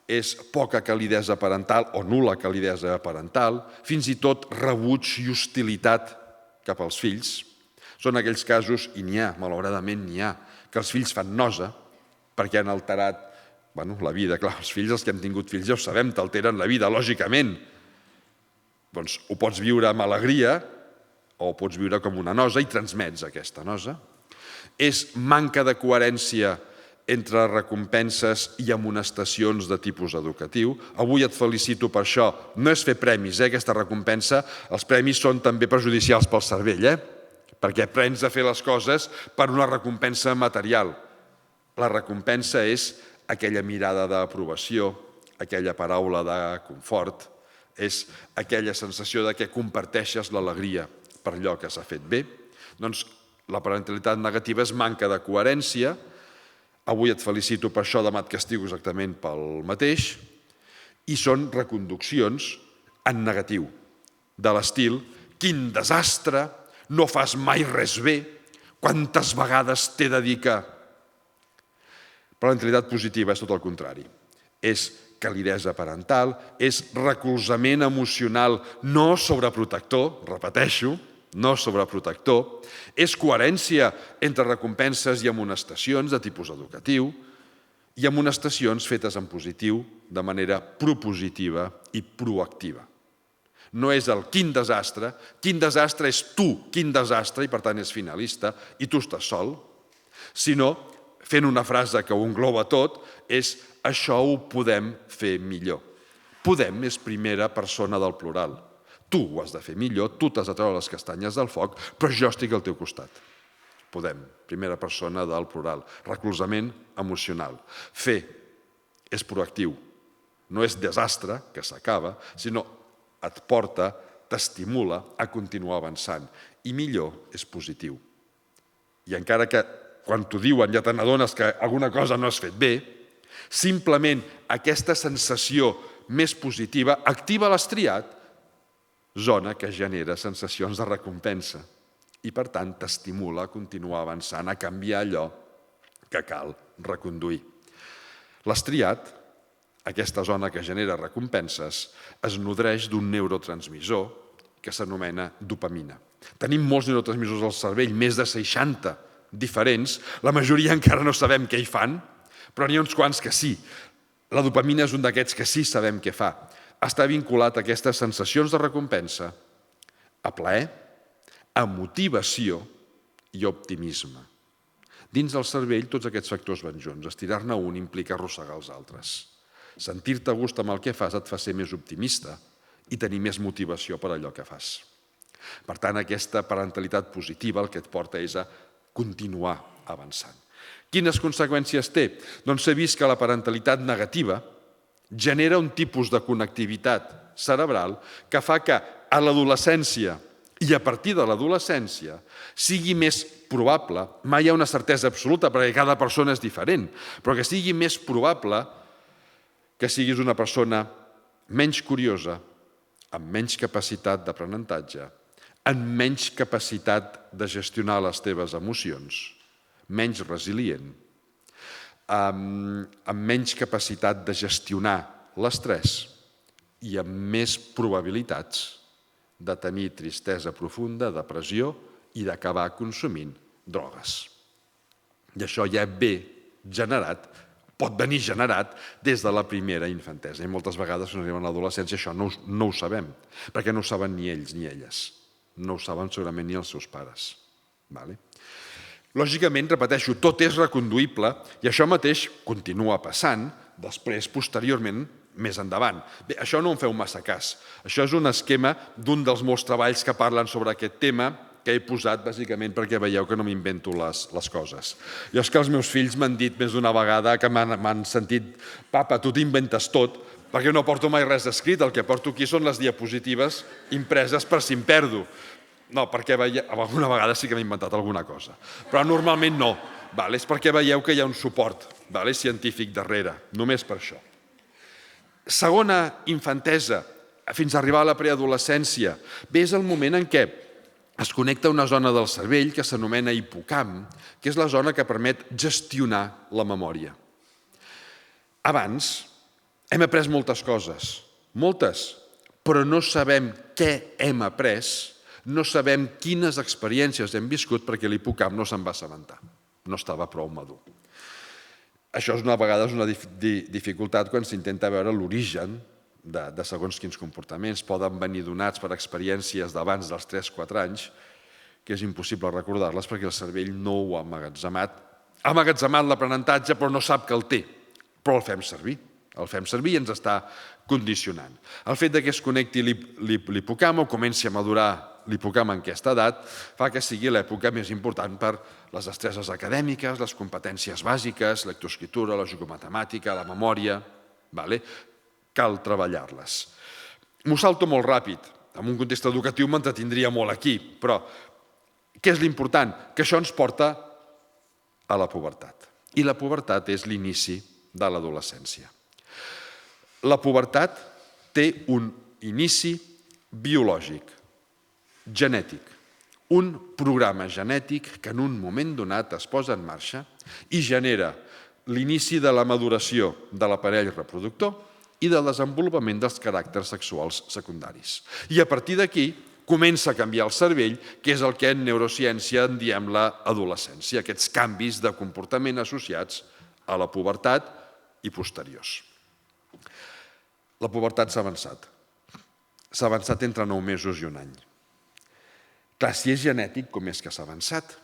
és poca calidesa parental o nul·la calidesa parental, fins i tot rebuig i hostilitat cap als fills. Són aquells casos, i n'hi ha, malauradament n'hi ha, que els fills fan nosa perquè han alterat la vida. Clar, els fills, els que hem tingut fills, ja ho sabem, t'alteren la vida, lògicament. Doncs ho pots viure amb alegria o ho pots viure com una nosa i transmets aquesta nosa. És manca de coherència entre recompenses i amonestacions de tipus educatiu. Avui et felicito per això. No és fer premis, aquesta recompensa. Els premis són també perjudicials pel cervell, perquè aprens a fer les coses per una recompensa material. La recompensa és aquella mirada d'aprovació, aquella paraula de confort, és aquella sensació de que comparteixes l'alegria per allò que s'ha fet bé. Doncs la parentalitat negativa és manca de coherència. Avui et felicito per això, demà et castigo exactament pel mateix, i són reconduccions en negatiu, de l'estil quin desastre, no fas mai res bé, quantes vegades t'he de dir que... Parentalitat positiva és tot el contrari. És calidesa parental, és recolzament emocional no sobreprotector, repeteixo, no sobreprotector, és coherència entre recompenses i amonestacions de tipus educatiu i amonestacions fetes en positiu de manera propositiva i proactiva. No és el quin desastre és tu, quin desastre, i per tant és finalista, i tu estàs sol, sinó, fent una frase que ho engloba tot, és això ho podem fer millor. Podem és primera persona del plural. Tu ho has de fer millor, tu t'has de treure les castanyes del foc, però jo estic al teu costat. Podem, primera persona del plural. Recolzament emocional. Fer és proactiu. No és desastre, que s'acaba, sinó et porta, t'estimula a continuar avançant. I millor és positiu. I encara que quan t'ho diuen ja te n'adones que alguna cosa no has fet bé, simplement aquesta sensació més positiva activa l'estriat, zona que genera sensacions de recompensa i, per tant, t'estimula a continuar avançant, a canviar allò que cal reconduir. L'estriat, aquesta zona que genera recompenses, es nodreix d'un neurotransmissor que s'anomena dopamina. Tenim molts neurotransmissors al cervell, més de 60 diferents, la majoria encara no sabem què hi fan, però n'hi ha uns quants que sí. La dopamina és un d'aquests que sí sabem què fa. Està vinculat a aquestes sensacions de recompensa, a plaer, a motivació i optimisme. Dins del cervell tots aquests factors van junts. Estirar-ne un implica arrossegar els altres. Sentir-te a gust amb el que fas et fa ser més optimista i tenir més motivació per allò que fas. Per tant, aquesta parentalitat positiva el que et porta és a continuar avançant. Quines conseqüències té? Doncs s'ha vist que la parentalitat negativa genera un tipus de connectivitat cerebral que fa que a l'adolescència i a partir de l'adolescència sigui més probable, mai hi ha una certesa absoluta perquè cada persona és diferent, però que sigui més probable que siguis una persona menys curiosa, amb menys capacitat d'aprenentatge, amb menys capacitat de gestionar les teves emocions, menys resilient, amb menys capacitat de gestionar l'estrès i amb més probabilitats de tenir tristesa profunda, depressió i d'acabar consumint drogues. I això ja ve generat, pot venir generat des de la primera infantesa. I moltes vegades, quan arriben a l'adolescència, això no ho sabem, perquè no ho saben ni ells ni elles. No ho saben segurament ni els seus pares. Lògicament, repeteixo, tot és reconduïble i això mateix continua passant després, posteriorment, més endavant. Bé, això no en feu massa cas. Això és un esquema d'un dels molts treballs que parlen sobre aquest tema que he posat bàsicament perquè veieu que no m'invento les coses. Jo és que els meus fills m'han dit més d'una vegada que m'han sentit «Papa, tu t'inventes tot», perquè no porto mai res escrit, el que porto aquí són les diapositives impreses per si em perdo. No, perquè alguna vegada sí que m'he inventat alguna cosa, però normalment no. És perquè veieu que hi ha un suport científic darrere, només per això. Segona infantesa, fins a arribar a la preadolescència. Bé, és el moment en què es connecta una zona del cervell que s'anomena hipocamp, que és la zona que permet gestionar la memòria. Abans hem après moltes coses, moltes, però no sabem què hem après, no sabem quines experiències hem viscut perquè l'hipocamp no se'n va assabentar, no estava prou madur. Això a vegades és una dificultat quan s'intenta veure l'origen de segons quins comportaments. Poden venir donats per experiències d'abans dels 3-4 anys, que és impossible recordar-les perquè el cervell no ho ha emmagatzemat. Ha emmagatzemat l'aprenentatge però no sap que el té, però el fem servir. El fem servir i ens està condicionant. El fet que es connecti l'hipocamp o comenci a madurar l'hipocamp en aquesta edat fa que sigui l'època més important per les destreses acadèmiques, les competències bàsiques, lectoescriptura, la matemàtica, la memòria. Cal treballar-les. M'ho salto molt ràpid. En un context educatiu m'entretindria molt aquí, però què és l'important? Que això ens porta a la pubertat. I la pubertat és l'inici de l'adolescència. La pubertat té un inici biològic, genètic, un programa genètic que en un moment donat es posa en marxa i genera l'inici de la maduració de l'aparell reproductor i del desenvolupament dels caràcters sexuals secundaris. I a partir d'aquí comença a canviar el cervell, que és el que en neurociència en diem l'adolescència, aquests canvis de comportament associats a la pubertat i posteriors. La pubertat s'ha avançat. S'ha avançat entre 9 mesos i un any. Clar, si és genètic, com és que s'ha avançat?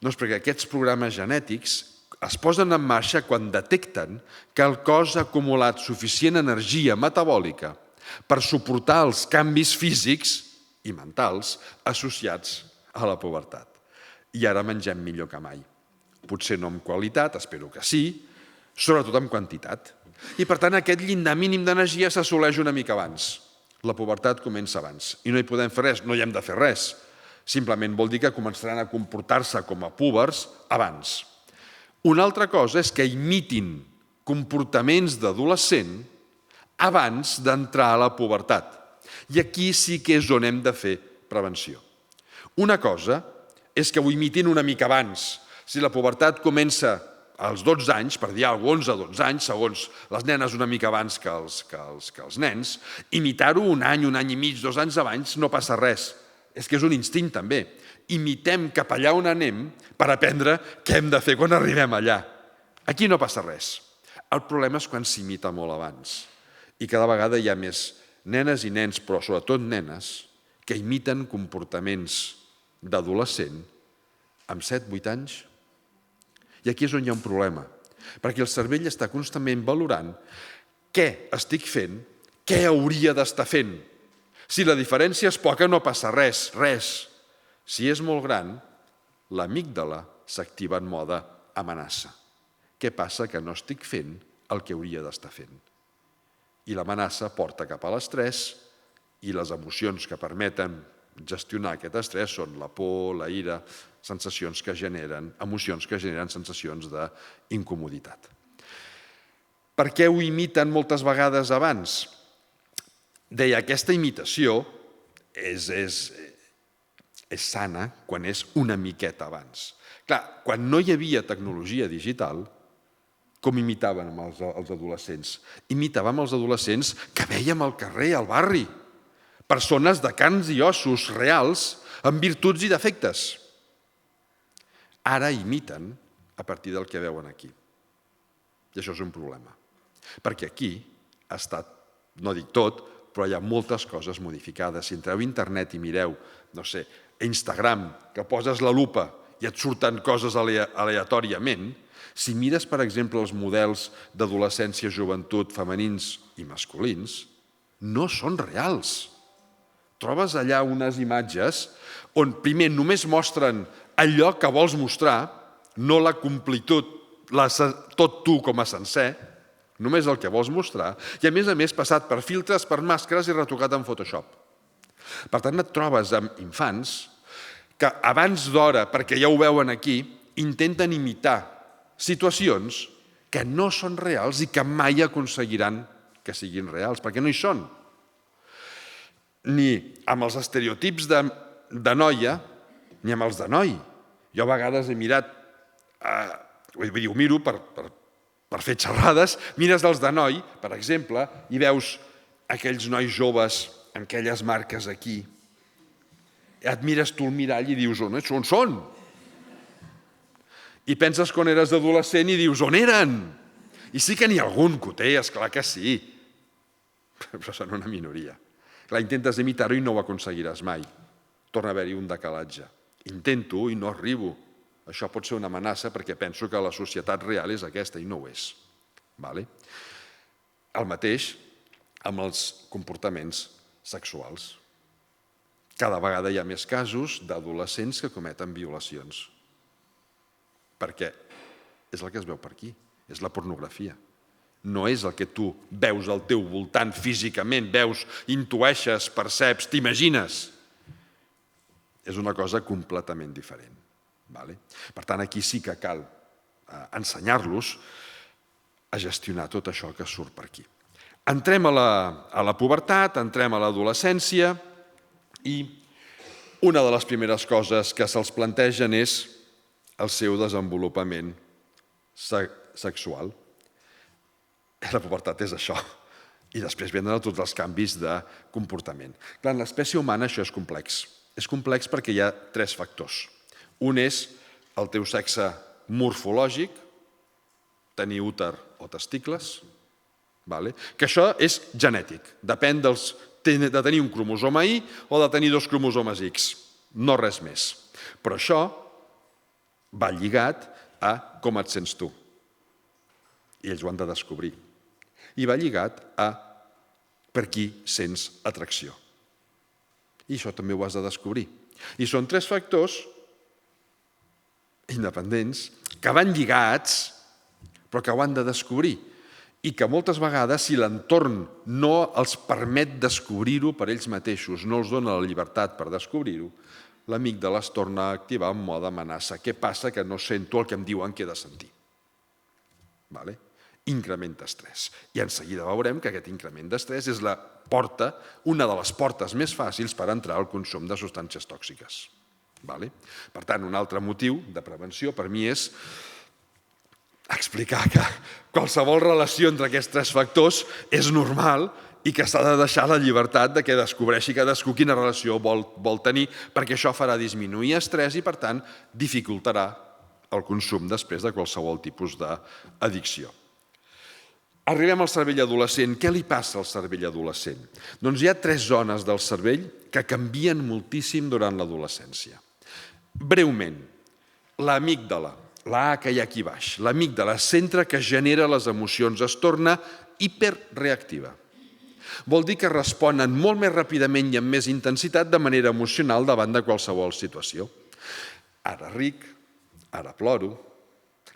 Doncs perquè aquests programes genètics es posen en marxa quan detecten que el cos ha acumulat suficient energia metabòlica per suportar els canvis físics i mentals associats a la pubertat. I ara mengem millor que mai. Potser no en qualitat, espero que sí, sobretot en quantitat. I per tant aquest llindar mínim d'energia s'assoleix una mica abans. La pubertat comença abans i no hi podem fer res, no hi hem de fer res. Simplement vol dir que començaran a comportar-se com a púbers abans. Una altra cosa és que imitin comportaments d'adolescent abans d'entrar a la pubertat. I aquí sí que és on hem de fer prevenció. Una cosa és que ho imitin una mica abans. Si la pubertat comença als 12 anys, per dir alguna cosa, 11-12 anys, segons les nenes una mica abans que els nens, imitar-ho un any i mig, 2 anys abans no passa res. És que és un instint també. Imitem cap allà on anem per aprendre què hem de fer quan arribem allà. Aquí no passa res. El problema és quan s'imita molt abans. I cada vegada hi ha més nenes i nens, però sobretot nenes, que imiten comportaments d'adolescent amb 7-8 anys. I aquí és on hi ha un problema, perquè el cervell està constantment valorant què estic fent, què hauria d'estar fent. Si la diferència és poca, no passa res. Si és molt gran, l'amígdala s'activa en mode amenaça. Què passa? Que no estic fent el que hauria d'estar fent. I l'amenaça porta cap a l'estrès i les emocions que permeten gestionar aquest estrès són la por, la ira, emocions que generen sensacions d'incomoditat. Per què ho imiten moltes vegades abans? Deia, aquesta imitació és sana quan és una miqueta abans. Clar, quan no hi havia tecnologia digital, com imitàvem els adolescents? Imitàvem els adolescents que vèiem al carrer, al barri. Persones de carns i ossos reals, amb virtuts i defectes. Ara imiten a partir del que veuen aquí. I això és un problema. Perquè aquí ha estat, no dic tot, però hi ha moltes coses modificades. Si entreu a internet i mireu, Instagram, que poses la lupa i et surten coses aleatòriament, si mires, per exemple, els models d'adolescència, joventut, femenins i masculins no són reals. Trobes allà unes imatges on primer només mostren allò que vols mostrar, no la completud, tot tu com a sencer, només el que vols mostrar, i a més passat per filtres, per màscares i retocat en Photoshop. Per tant, et trobes amb infants que abans d'hora, perquè ja ho veuen aquí, intenten imitar situacions que no són reals i que mai aconseguiran que siguin reals, perquè no hi són. Ni amb els estereotips de noia, ni amb els de noi. Jo a vegades he mirat, ho miro per fer xerrades, mires els de noi, per exemple, i veus aquells nois joves amb aquelles marques aquí. Et mires tu al mirall i dius, on són? I penses quan eres adolescent i dius, on eren? I sí que n'hi ha algun que ho té, esclar que sí, però són una minoria. Clar, intentes imitar-ho i no ho aconseguiràs mai. Torna a haver-hi un decalatge. Intento i no arribo. Això pot ser una amenaça perquè penso que la societat real és aquesta i no ho és. El mateix amb els comportaments sexuals. Cada vegada hi ha més casos d'adolescents que cometen violacions. Perquè és el que es veu per aquí, és la pornografia. No és el que tu veus al teu voltant físicament, veus, intueixes, perceps, t'imagines. És una cosa completament diferent. Per tant, aquí sí que cal ensenyar-los a gestionar tot això que surt per aquí. Entrem a la pubertat, entrem a l'adolescència i una de les primeres coses que se'ls plantegen és el seu desenvolupament sexual. La pubertat és això. I després venen tots els canvis de comportament. Clar, en l'espècie humana això és complex. És complex perquè hi ha 3 factors. Un és el teu sexe morfològic, tenir úter o testicles, que això és genètic. Depèn de tenir un cromosoma Y o de tenir 2 cromosomes X. No res més. Però això va lligat a com et sents tu. I ells ho han de descobrir. I va lligat a per qui sents atracció. I això també ho has de descobrir. I són 3 factors independents que van lligats, però que ho han de descobrir. I que moltes vegades, si l'entorn no els permet descobrir-ho per ells mateixos, no els dona la llibertat per descobrir-ho, l'amígdala es torna a activar en mode amenaça. Què passa? Que no sento el que em diuen que he de sentir. Increment d'estrès. I en seguida veurem que aquest increment d'estrès és una de les portes més fàcils per entrar al consum de substàncies tòxiques. Per tant, un altre motiu de prevenció per mi és explicar que qualsevol relació entre aquests 3 factors és normal i que s'ha de deixar la llibertat de que descobreixi cadascú quina relació vol tenir, perquè això farà disminuir estrès i, per tant, dificultarà el consum després de qualsevol tipus d'addicció. Arribem al cervell adolescent. Què li passa al cervell adolescent? Doncs hi ha 3 zones del cervell que canvien moltíssim durant l'adolescència. Breument, l'amígdala, la A que hi ha aquí baix, l'amígdala, centre que genera les emocions, es torna hiperreactiva. Vol dir que responen molt més ràpidament i amb més intensitat de manera emocional davant de qualsevol situació. Ara ric, ara ploro,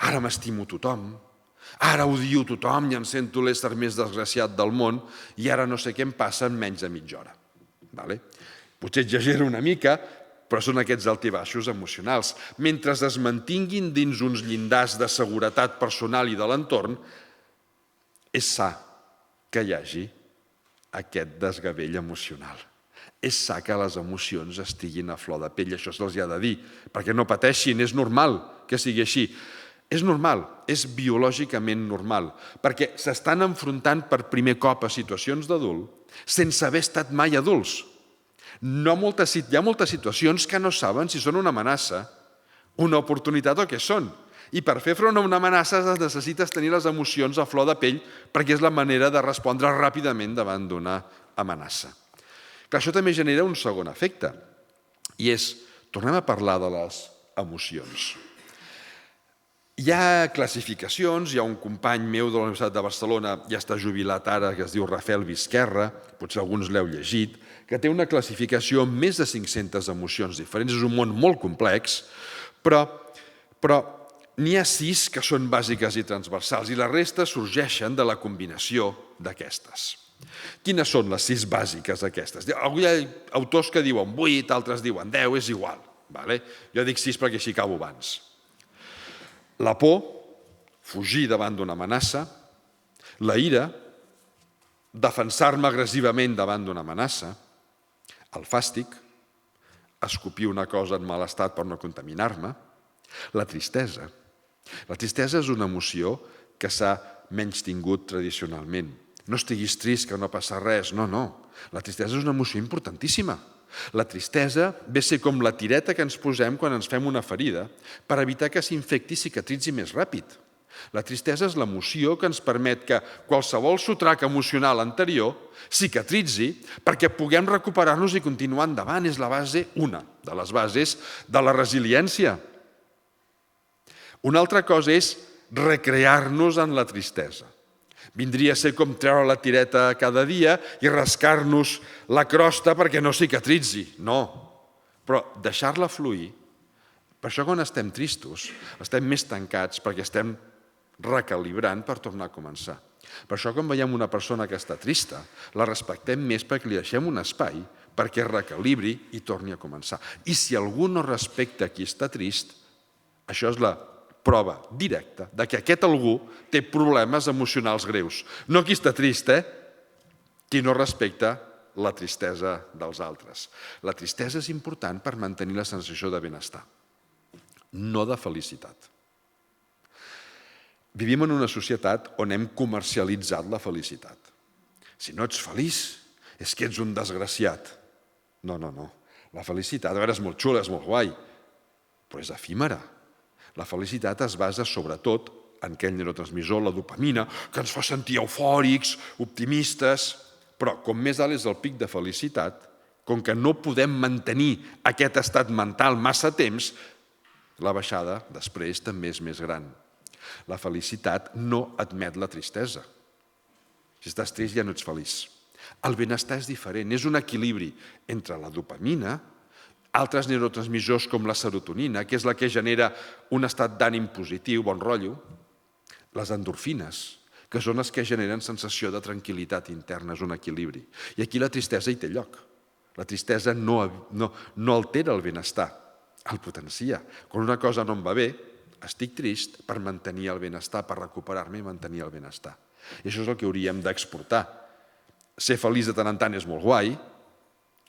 ara m'estimo tothom, ara odio tothom i em sento l'ésser més desgraciat del món i ara no sé què em passa en menys de mitja hora. Potser exagero una mica, però són aquests altibaixos emocionals. Mentre es mantinguin dins uns llindars de seguretat personal i de l'entorn, és sa que hi hagi aquest desgavell emocional. És sa que les emocions estiguin a flor de pell, això se'ls ha de dir, perquè no pateixin, és normal que sigui així. És normal, és biològicament normal, perquè s'estan enfrontant per primer cop a situacions d'adult sense haver estat mai adults. Hi ha moltes situacions que no saben si són una amenaça, una oportunitat o què són. I per fer front a una amenaça necessites tenir les emocions a flor de pell perquè és la manera de respondre ràpidament davant d'una amenaça. Això també genera un segon efecte i és, tornem a parlar de les emocions. Hi ha classificacions, hi ha un company meu de la Universitat de Barcelona, ja està jubilat ara, que es diu Rafael Vizquerra, potser alguns l'heu llegit, que té una classificació amb més de 500 emocions diferents. És un món molt complex, però n'hi ha 6 que són bàsiques i transversals i la resta sorgeixen de la combinació d'aquestes. Quines són les 6 bàsiques aquestes? Hi ha autors que diuen 8, altres diuen 10, és igual. Jo dic 6 perquè així acabo abans. La por, fugir davant d'una amenaça. La ira, defensar-me agressivament davant d'una amenaça. El fàstic, escopir una cosa en mal estat per no contaminar-me. La tristesa. La tristesa és una emoció que s'ha menystingut tradicionalment. No estiguis trist, que no passa res. No. La tristesa és una emoció importantíssima. La tristesa ve a ser com la tireta que ens posem quan ens fem una ferida per evitar que s'infecti i cicatritzi més ràpid. La tristesa és l'emoció que ens permet que qualsevol sotrac emocional anterior cicatritzi perquè puguem recuperar-nos i continuar endavant. És la base, una de les bases de la resiliència. Una altra cosa és recrear-nos en la tristesa. Vindria a ser com treure la tireta cada dia i rascar-nos la crosta perquè no cicatritzi. No, però deixar-la fluir. Per això quan estem tristos estem més tancats perquè estem recalibrant per tornar a començar. Per això quan veiem una persona que està trista la respectem més perquè li deixem un espai perquè recalibri i torni a començar. I si algú no respecta qui està trist, això és la prova directa de que aquest algú té problemes emocionals greus. No qui està trist, qui no respecta la tristesa dels altres. La tristesa és important per mantenir la sensació de benestar, no de felicitat. Vivim en una societat on hem comercialitzat la felicitat. Si no ets feliç, és que ets un desgraciat. No. La felicitat, a veure, és molt xula, és molt guai, però és efímera. La felicitat es basa sobretot en aquell neurotransmissor, la dopamina, que ens fa sentir eufòrics, optimistes, però com més alt és el pic de felicitat, com que no podem mantenir aquest estat mental massa temps, la baixada després també és més gran. La felicitat no admet la tristesa. Si estàs trist ja no ets feliç. El benestar és diferent, és un equilibri entre la dopamina, altres neurotransmissors com la serotonina, que és la que genera un estat d'ànim positiu, bon rotllo, les endorfines, que són les que generen sensació de tranquil·litat interna, és un equilibri. I aquí la tristesa hi té lloc. La tristesa no altera el benestar, el potencia. Quan una cosa no em va bé, estic trist per mantenir el benestar, per recuperar-me i mantenir el benestar. I això és el que hauríem d'exportar. Ser feliç de tant en tant és molt guai,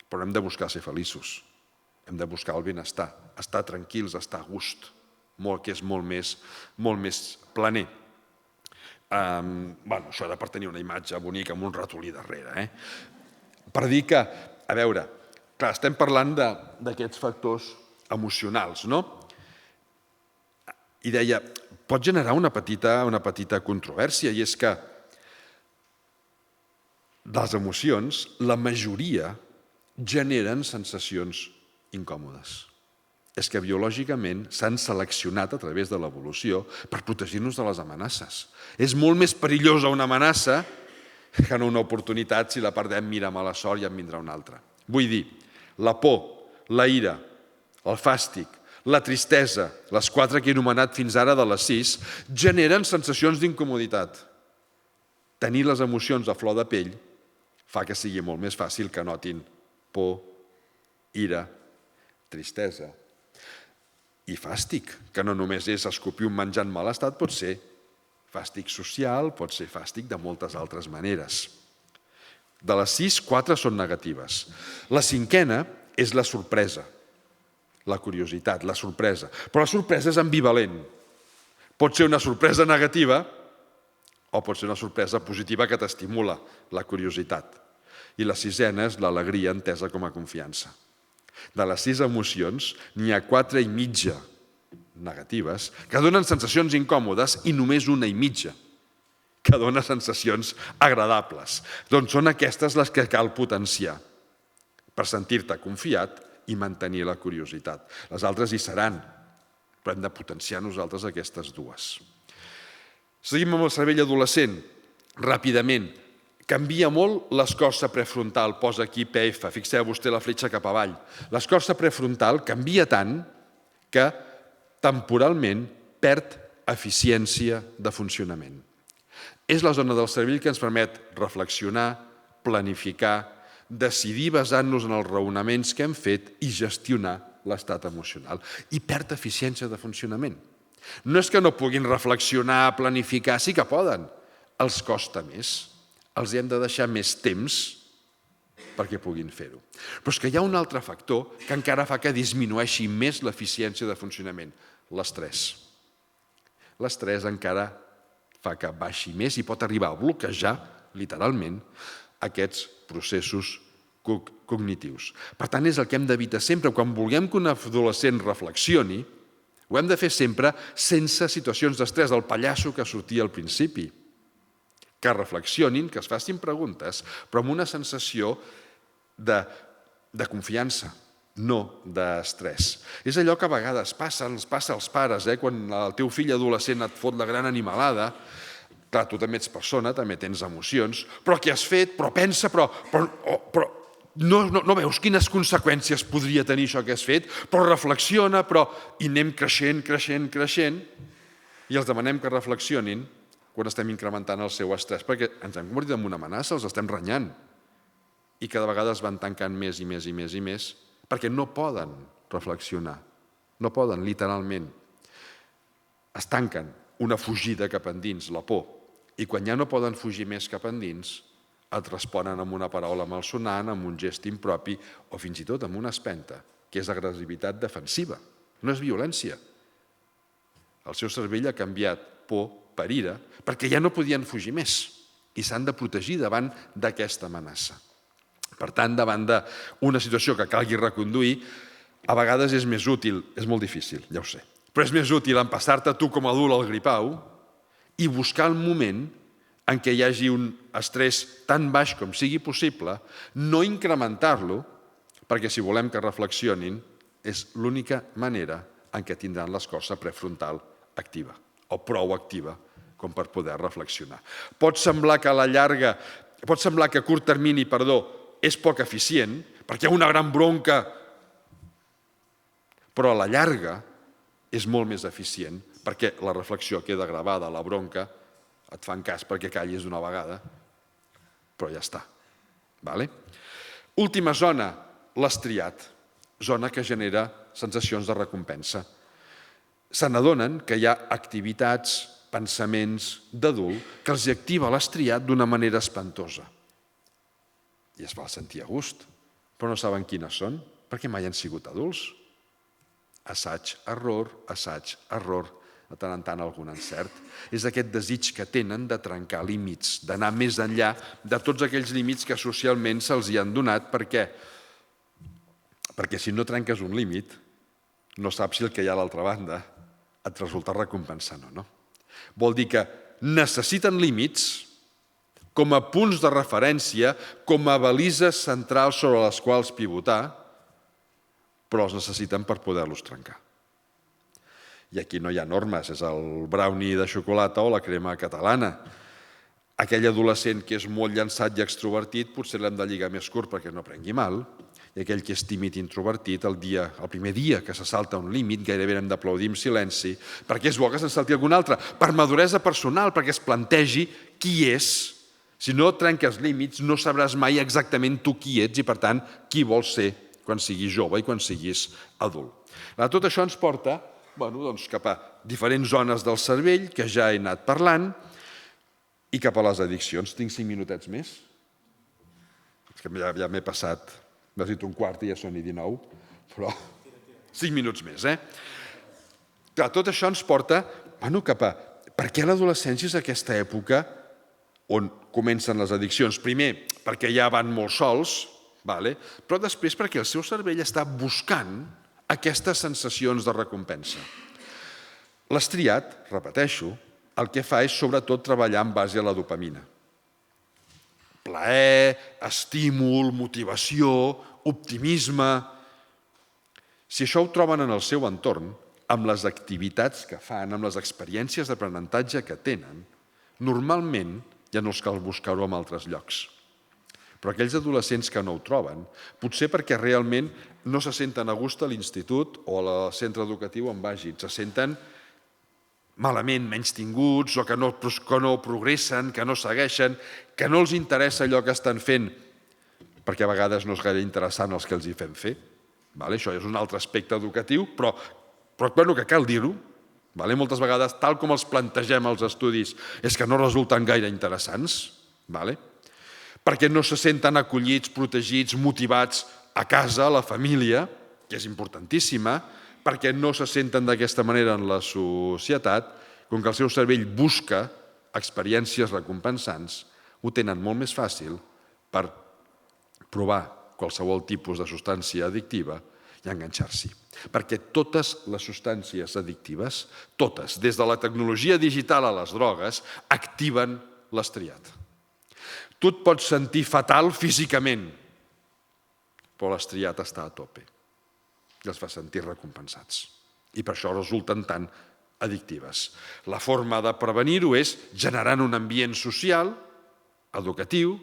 però hem de buscar ser feliços. Hem de buscar el benestar, estar tranquils, estar a gust, que és molt més planer. Això era per tenir una imatge bonica amb un ratolí darrere. Per dir que, a veure, clar, estem parlant d'aquests factors emocionals, no? I deia, pot generar una petita controvèrsia, i és que les emocions, la majoria, generen sensacions incòmodes. És que biològicament s'han seleccionat a través de l'evolució per protegir-nos de les amenaces. És molt més perillosa una amenaça que no una oportunitat. Si la perdem, mira, mala sort, ja en vindrà una altra. Vull dir, la por, la ira, el fàstic, la tristesa, les 4 que he anomenat fins ara de les 6, generen sensacions d'incomoditat. Tenir les emocions a flor de pell fa que sigui molt més fàcil que notin por, ira, tristesa i fàstic, que no només és escopir un menjar en mal estat, pot ser fàstic social, pot ser fàstic de moltes altres maneres. De les 6, 4 són negatives. La 5a és la sorpresa, la curiositat, la sorpresa. Però la sorpresa és ambivalent. Pot ser una sorpresa negativa o pot ser una sorpresa positiva que t'estimula, la curiositat. I la 6a és l'alegria entesa com a confiança. De les 6 emocions, n'hi ha 4,5 negatives que donen sensacions incòmodes i només 1,5 que dona sensacions agradables. Doncs són aquestes les que cal potenciar per sentir-te confiat i mantenir la curiositat. Les altres hi seran, però hem de potenciar nosaltres aquestes dues. Seguim amb el cervell adolescent. Ràpidament, canvia molt l'escorça prefrontal, posa aquí PF, fixeu vostè la fletxa cap avall. L'escorça prefrontal canvia tant que temporalment perd eficiència de funcionament. És la zona del cervell que ens permet reflexionar, planificar, decidir basant-nos en els raonaments que hem fet i gestionar l'estat emocional. I perd eficiència de funcionament. No és que no puguin reflexionar, planificar, sí que poden. Els costa més. Els hem de deixar més temps perquè puguin fer-ho. Però és que hi ha un altre factor que encara fa que disminueixi més l'eficiència de funcionament, l'estrès. L'estrès encara fa que baixi més i pot arribar a bloquejar, literalment, aquests processos cognitius. Per tant, és el que hem d'evitar sempre. Quan vulguem que un adolescent reflexioni, ho hem de fer sempre sense situacions d'estrès, el pallasso que sortia al principi. Que reflexionin, que es facin preguntes, però amb una sensació de confiança, no d'estrès. És allò que a vegades passa als pares, quan el teu fill adolescent et fot la gran animalada. Clar, tu també ets persona, també tens emocions, però què has fet? Però pensa, però no veus quines conseqüències podria tenir això que has fet? Però reflexiona, i anem creixent, i els demanem que reflexionin quan estem incrementant el seu estrès, perquè ens hem convertit en una amenaça, els estem renyant. I cada vegada es van tancant més i més, perquè no poden reflexionar. No poden, literalment. Es tanquen, una fugida cap endins, la por. I quan ja no poden fugir més cap endins, et responen amb una paraula malsonant, amb un gest impropi o fins i tot amb una espenta, que és agressivitat defensiva. No és violència. El seu cervell ha canviat por per ira perquè ja no podien fugir més i s'han de protegir davant d'aquesta amenaça. Per tant, davant d'una situació que calgui reconduir, a vegades és més útil, és molt difícil, ja ho sé, però és més útil empassar-te tu com a adult al gripau i buscar el moment en què hi hagi un estrès tan baix com sigui possible, no incrementar-lo, perquè si volem que reflexionin, és l'única manera en què tindran l'escorça prefrontal activa, o prou activa, com per poder reflexionar. Pot semblar que a curt termini, és poc eficient, perquè hi ha una gran bronca, però a la llarga és molt més eficient, perquè la reflexió queda gravada, la bronca, et fan cas perquè callis d'una vegada, però ja està. Última zona, l'estriat, zona que genera sensacions de recompensa. Se n'adonen que hi ha activitats, pensaments d'adult que els activa l'estriat d'una manera espantosa. I es va sentir a gust, però no saben quines són, perquè mai han sigut adults. Assaig, error, de tant en tant algun encert. És aquest desig que tenen de trencar límits, d'anar més enllà de tots aquells límits que socialment se'ls hi han donat, perquè si no trenques un límit, no saps si el que hi ha a l'altra banda et resulta recompensant o no. Vol dir que necessiten límits com a punts de referència, com a balises centrals sobre les quals pivotar, però els necessiten per poder-los trencar. I aquí no hi ha normes, és el brownie de xocolata o la crema catalana. Aquell adolescent que és molt llançat i extrovertit potser l'hem de lligar més curt perquè no prengui mal, i aquell que és tímid i introvertit, el primer dia que se salta un límit, gairebé hem d'aplaudir en silenci, perquè és bo que se'n salti algun altre, per maduresa personal, perquè es plantegi qui és. Si no trenques límits, no sabràs mai exactament tu qui ets i, per tant, qui vols ser quan siguis jove i quan siguis adult. Tot això ens porta cap a diferents zones del cervell, que ja he anat parlant, i cap a les addiccions. Tinc 5 minutets més? És que ja m'he passat, m'has dit un quart i ja són i 19, però 5 minuts més, Tot això ens porta cap a... Per què l'adolescència és aquesta època on comencen les addiccions? Primer, perquè ja van molt sols, però després perquè el seu cervell està buscant aquestes sensacions de recompensa. L'estriat, repeteixo, el que fa és sobretot treballar en base a la dopamina. Plaer, estímul, motivació, optimisme... Si això ho troben en el seu entorn, amb les activitats que fan, amb les experiències d'aprenentatge que tenen, normalment ja no els cal buscar-ho en altres llocs. Però aquells adolescents que no ho troben, potser perquè realment no se senten a gust a l'institut o al centre educatiu on vagin, se senten malament, menys tinguts, o que no progressen, que no segueixen, que no els interessa allò que estan fent, perquè a vegades no és gaire interessant els que els hi fem fer. Això és un altre aspecte educatiu, però que cal dir-ho. Moltes vegades, tal com els plantegem els estudis, és que no resulten gaire interessants, perquè no se senten acollits, protegits, motivats a casa, a la família, que és importantíssima, perquè no se senten d'aquesta manera en la societat, com que el seu cervell busca experiències recompensants, ho tenen molt més fàcil per provar qualsevol tipus de substància addictiva i enganxar-s'hi. Perquè totes les substàncies addictives, totes, des de la tecnologia digital a les drogues, activen l'estriat. Tu et pots sentir fatal físicament, però l'estriat està a tope i els fa sentir recompensats. I per això resulten tan addictives. La forma de prevenir-ho és generant un ambient social, educatiu,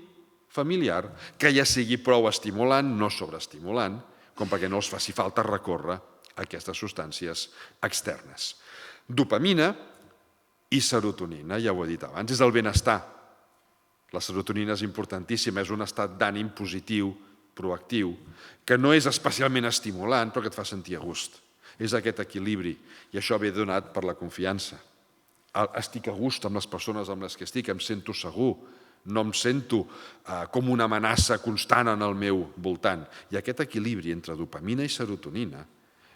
familiar, que ja sigui prou estimulant, no sobreestimulant, com perquè no els faci falta recórrer a aquestes substàncies externes. Dopamina i serotonina, ja ho he dit abans, és el benestar. La serotonina és importantíssima, és un estat d'ànim positiu, proactiu, que no és especialment estimulant, però que et fa sentir a gust. És aquest equilibri, i això ve donat per la confiança. Estic a gust amb les persones amb les que estic, em sento segur, no em sento com una amenaça constant en el meu voltant. I aquest equilibri entre dopamina i serotonina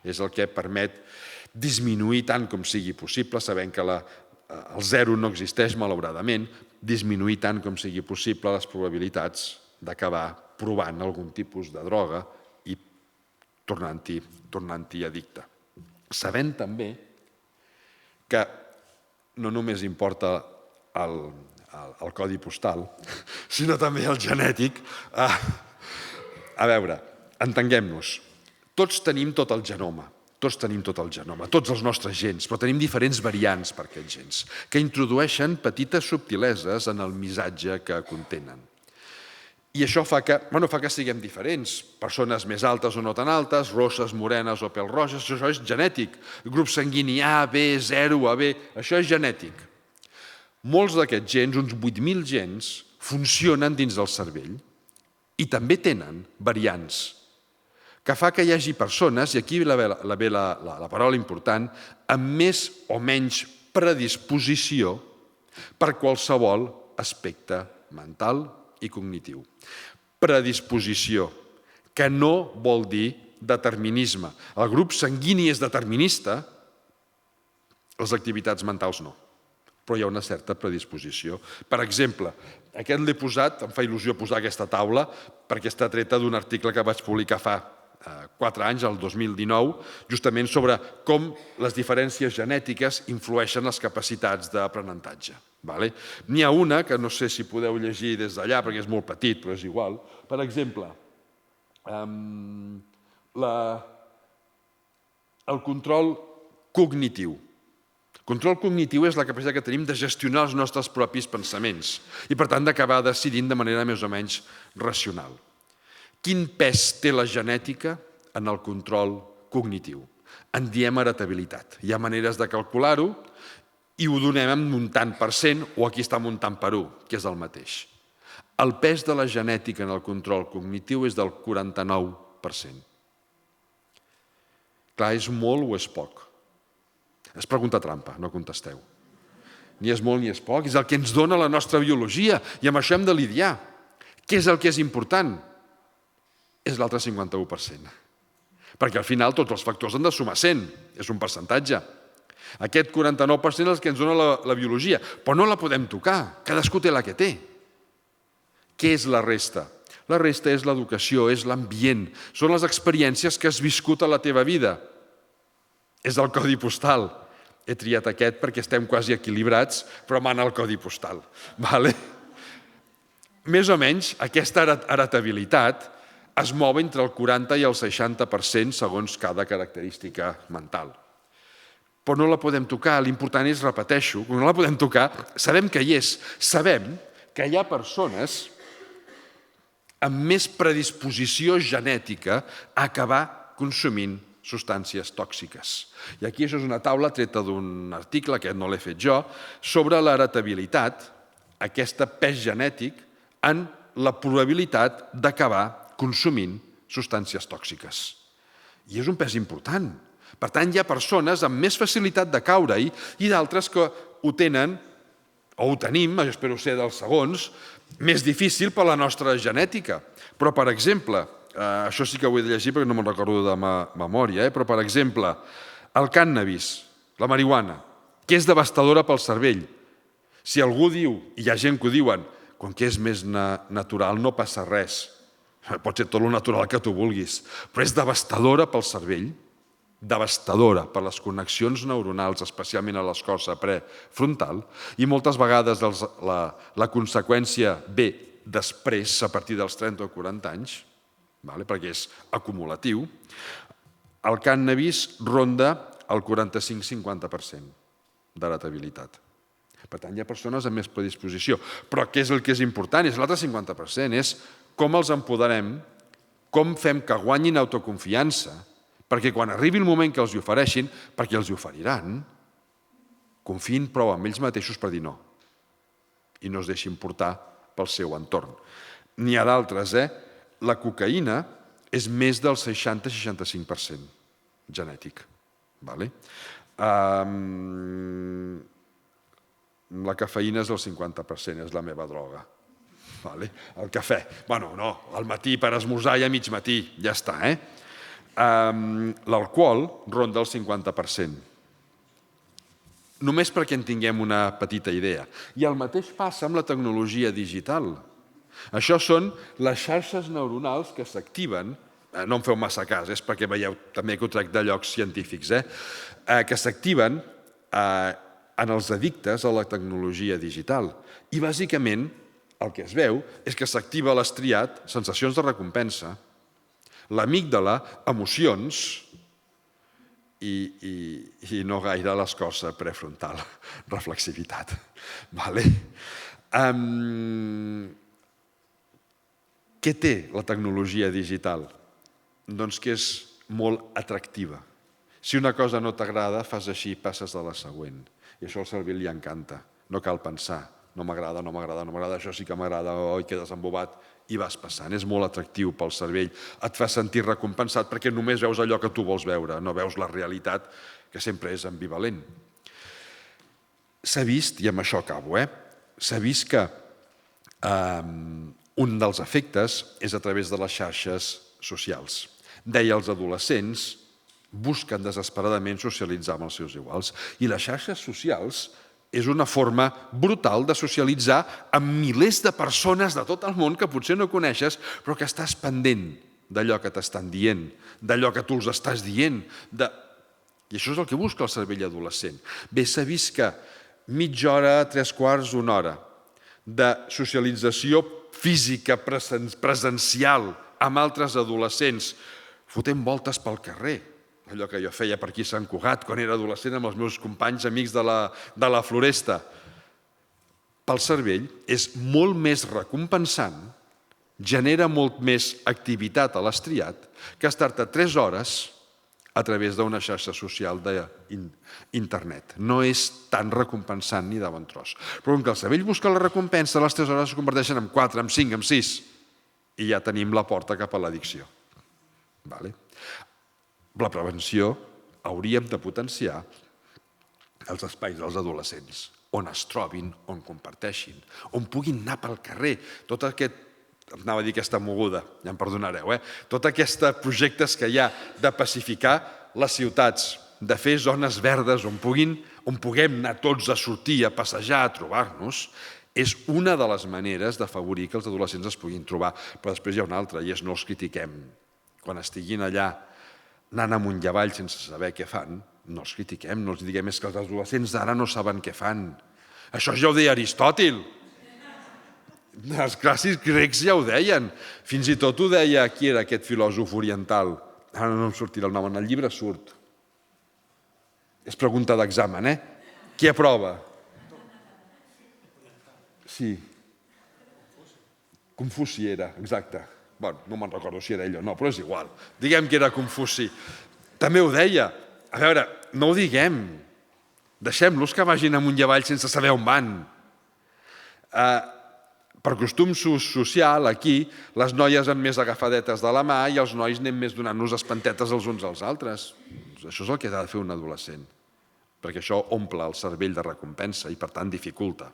és el que permet disminuir tant com sigui possible, sabent que el zero no existeix malauradament, disminuir tant com sigui possible les probabilitats d'acabar provant algun tipus de droga i tornant-hi addicte. Sabent també que no només importa el codi postal, sinó també el genètic. A veure, entenguem-nos, tots tenim tot el genoma, tots els nostres gens, però tenim diferents variants per aquests gens, que introdueixen petites subtileses en el missatge que contenen. I això fa que siguem diferents, persones més altes o no tan altes, rosses, morenes o pèl-roges, això és genètic. Grup sanguini A, B, 0, AB, això és genètic. Molts d'aquests gens, uns 8.000 gens, funcionen dins del cervell i també tenen variants, que fa que hi hagi persones, i aquí ve la paraula important, amb més o menys predisposició per qualsevol aspecte mental i cognitiu. Predisposició, que no vol dir determinisme. El grup sanguini és determinista, les activitats mentals no, però hi ha una certa predisposició. Per exemple, aquest l'he posat, em fa il·lusió posar aquesta taula, perquè està treta d'un article que vaig publicar fa 4 anys, el 2019, justament sobre com les diferències genètiques influeixen les capacitats d'aprenentatge. N'hi ha una, que no sé si podeu llegir des d'allà, perquè és molt petit, però és igual. Per exemple, el control cognitiu. El control cognitiu és la capacitat que tenim de gestionar els nostres propis pensaments i, per tant, d'acabar decidint de manera més o menys racional. Quin pes té la genètica en el control cognitiu? En diem heritabilitat. Hi ha maneres de calcular-ho i ho donem en un tant per cent, o aquí està en un tant per 1, que és el mateix. El pes de la genètica en el control cognitiu és del 49%. Clar, és molt o és poc? És pregunta trampa, no contesteu. Ni és molt ni és poc, és el que ens dona la nostra biologia i amb això hem de lidiar. Què és el que és important? És l'altre 51%. Perquè al final tots els factors han de sumar 100, és un percentatge. Aquest 49% és el que ens dona la biologia, però no la podem tocar, cadascú té la que té. Què és la resta? La resta és l'educació, és l'ambient, són les experiències que has viscut a la teva vida. És el codi postal. He triat aquest perquè estem quasi equilibrats, però mana el codi postal. Més o menys, aquesta heritabilitat es mou entre el 40 i el 60% segons cada característica mental. però no la podem tocar. L'important és, repeteixo, quan no la podem tocar, sabem que hi és. Sabem que hi ha persones amb més predisposició genètica a acabar consumint substàncies tòxiques. I aquí això és una taula treta d'un article, aquest no l'he fet jo, sobre l'heretabilitat, aquest pes genètic en la probabilitat d'acabar consumint substàncies tòxiques. I és un pes important. Per tant, hi ha persones amb més facilitat de caure-hi i d'altres que ho tenen, o ho tenim, espero ser dels segons, més difícil per la nostra genètica. Però, per exemple, això sí que ho he de llegir perquè no me'n recordo de memòria, però, per exemple, el cànnabis, la marihuana, que és devastadora pel cervell. Si algú diu, i hi ha gent que ho diuen, quan que és més natural no passa res, pot ser tot el natural que tu vulguis, però és devastadora pel cervell, devastadora per les connexions neuronals, especialment a l'escorça prefrontal, i moltes vegades la conseqüència ve després, a partir dels 30 o 40 anys, perquè és acumulatiu. El cànnabis ronda el 45-50% d'heretabilitat. Per tant, hi ha persones amb més predisposició. Però què és el que és important? És l'altre 50%, és com els empoderem, com fem que guanyin autoconfiança, perquè quan arribi el moment que els hi ofereixin, perquè els hi oferiran, confiïn prou en ells mateixos per dir no i no es deixin portar pel seu entorn. N'hi ha d'altres, La cocaïna és més del 60-65% genètic. La cafeïna és el 50%, és la meva droga. El cafè, no, al matí per esmorzar i a mig matí, ja està, L'alcohol ronda el 50%. Només perquè en tinguem una petita idea. I el mateix passa amb la tecnologia digital. Això són les xarxes neuronals que s'activen, no em feu massa cas, és perquè veieu també que ho trec de llocs científics, que s'activen en els addictes a la tecnologia digital. I bàsicament el que es veu és que s'activa l'estriat, sensacions de recompensa, l'amígdala, emocions i no gaire l'escorça prefrontal, reflexivitat. Què té la tecnologia digital? Doncs que és molt atractiva. Si una cosa no t'agrada, fas així i passes a la següent. I això al cervell li encanta. No cal pensar. No m'agrada, no m'agrada, no m'agrada, això sí que m'agrada, oi, quedes embobat i vas passant. És molt atractiu pel cervell. Et fa sentir recompensat perquè només veus allò que tu vols veure, no veus la realitat, que sempre és ambivalent. S'ha vist, i amb això acabo, s'ha vist que un dels efectes és a través de les xarxes socials. Deia, els adolescents busquen desesperadament socialitzar amb els seus iguals i les xarxes socials és una forma brutal de socialitzar amb milers de persones de tot el món que potser no coneixes, però que estàs pendent d'allò que t'estan dient, d'allò que tu els estàs dient. I això és el que busca el cervell adolescent. Bé, s'ha vist que mitja hora, 3/4, una hora de socialització física presencial amb altres adolescents, fotent voltes pel carrer, allò que jo feia per aquí a Sant Cugat quan era adolescent amb els meus companys amics de la Floresta, pel cervell és molt més recompensant, genera molt més activitat a l'estriat que estar-te 3 hores a través d'una xarxa social d'internet. No és tan recompensant ni de bon tros. Però com que el cervell busca la recompensa, les 3 hores es converteixen en 4, en 5, en 6 i ja tenim la porta cap a l'addicció. La prevenció hauríem de potenciar els espais dels adolescents, on es trobin, on comparteixin, on puguin anar pel carrer. Tot aquest, anava a dir aquesta moguda, ja em perdonareu, tots aquests projectes que hi ha de pacificar les ciutats, de fer zones verdes on puguem anar tots a sortir, a passejar, a trobar-nos, és una de les maneres d'afavorir que els adolescents es puguin trobar. Però després hi ha una altra, i és no els critiquem. Quan estiguin allà anant amunt i avall sense saber què fan, no els critiquem, no els diguem és que els adolescents d'ara no saben què fan. Això ja ho deia Aristòtil. Els clàssics grecs ja ho deien. Fins i tot ho deia, qui era aquest filòsof oriental? Ara no em sortirà el nom, en el llibre surt. És pregunta d'examen, Qui aprova? Sí. Confuci era, exacte. Bé, no me'n recordo si era ell o no, però és igual. Diguem que era Confuci. També ho deia. A veure, no ho diguem. Deixem-los que vagin amunt i avall sense saber on van. Per costum social, aquí, les noies han més agafadetes de la mà i els nois anem més donant-nos espantetes els uns als altres. Això és el que ha de fer un adolescent, perquè això omple el cervell de recompensa i, per tant, dificulta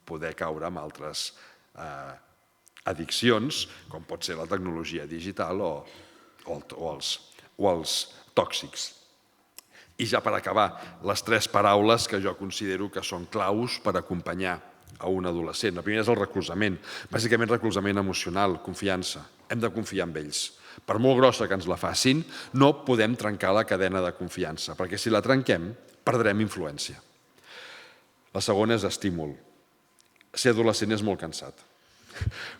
poder caure en altres addiccions, com pot ser la tecnologia digital o els tòxics. I ja per acabar, les 3 paraules que jo considero que són claus per acompanyar a un adolescent. La primera és el recolzament, bàsicament recolzament emocional, confiança. Hem de confiar en ells. Per molt grossa que ens la facin, no podem trencar la cadena de confiança, perquè si la trenquem, perdrem influència. La segona és estímul. Ser adolescent és molt cansat.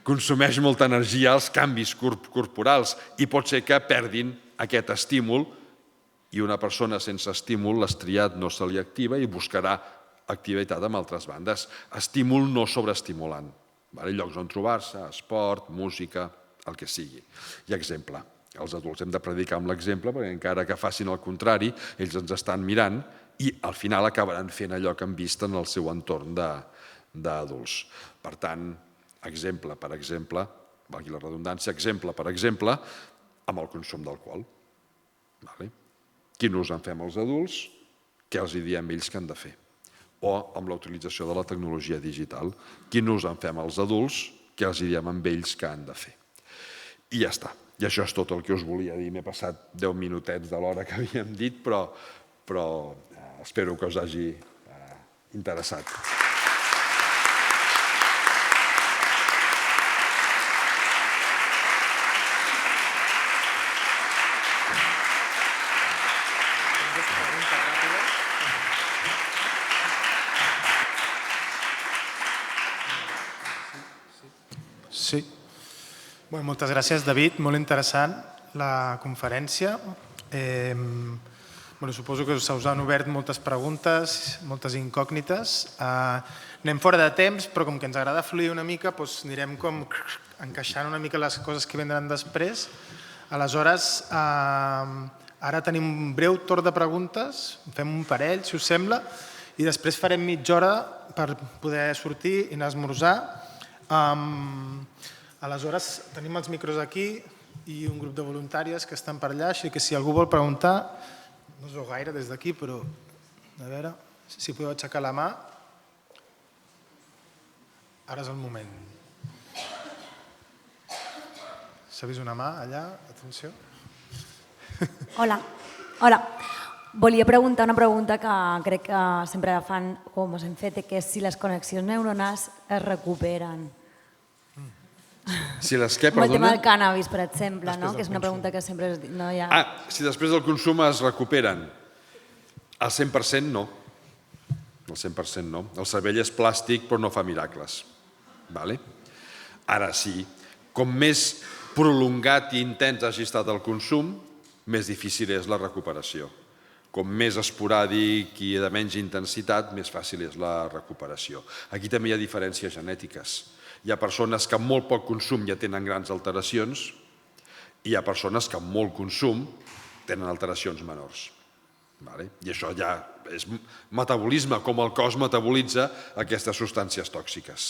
Consumeix molta energia els canvis corporals i pot ser que perdin aquest estímul i una persona sense estímul, l'estriat no se li activa i buscarà activitat amb altres bandes. Estímul no sobreestimulant. Llocs on trobar-se, esport, música, el que sigui. I exemple. Els adults hem de predicar amb l'exemple perquè encara que facin el contrari, ells ens estan mirant i al final acabaran fent allò que han vist en el seu entorn d'adults. Per tant, exemple per exemple, valgui la redundància, exemple per exemple, amb el consum d'alcohol. Quin ús en fem els adults? Què els diem ells que han de fer? O amb la utilització de la tecnologia digital. Quin ús en fem els adults? Què els diem amb ells que han de fer? I ja està. I això és tot el que us volia dir. M'he passat 10 minutets de l'hora que havíem dit, però espero que us hagi interessat. Sí. Moltes gràcies, David. Molt interessant la conferència. Suposo que se us han obert moltes preguntes, moltes incògnites. Anem fora de temps, però com que ens agrada fluir una mica, anirem encaixant una mica les coses que vindran després. Aleshores, ara tenim un breu torn de preguntes, fem un parell, si us sembla, i després farem mitja hora per poder sortir i anar a esmorzar. Aleshores, tenim els micros aquí i un grup de voluntàries que estan per allà, així que si algú vol preguntar, no us veu gaire des d'aquí, però a veure si podeu aixecar la mà. Ara és el moment. S'ha vist una mà allà? Atenció. Hola. Volia preguntar una pregunta que crec que sempre fan, com us hem fet, que és si les connexions neuronals es recuperen. Si les què, Amb el tema perdona? del cànnabis, per exemple, que és una pregunta que sempre es diu. Si després del consum es recuperen. Al 100% no. Al 100% no. El cervell és plàstic però no fa miracles. Ara sí, com més prolongat i intens hagi estat el consum, més difícil és la recuperació. Com més esporàdic i de menys intensitat, més fàcil és la recuperació. Aquí també hi ha diferències genètiques. Hi ha persones que amb molt poc consum ja tenen grans alteracions i hi ha persones que amb molt consum tenen alteracions menors. I això ja és metabolisme, com el cos metabolitza aquestes substàncies tòxiques.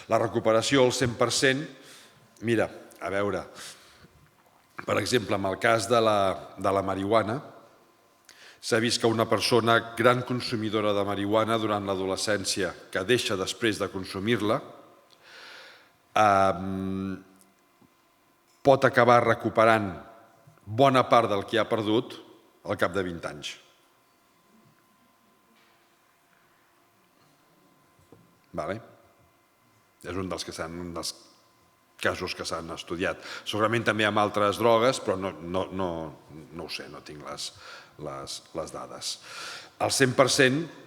La recuperació al 100%, mira, a veure, per exemple, en el cas de la marihuana, s'ha vist que una persona gran consumidora de marihuana durant l'adolescència que deixa després de consumir-la pot acabar recuperant bona part del que ha perdut al cap de 20 anys. És un dels casos que s'han estudiat. Segurament també amb altres drogues, però no ho sé, no tinc les dades. Al 100%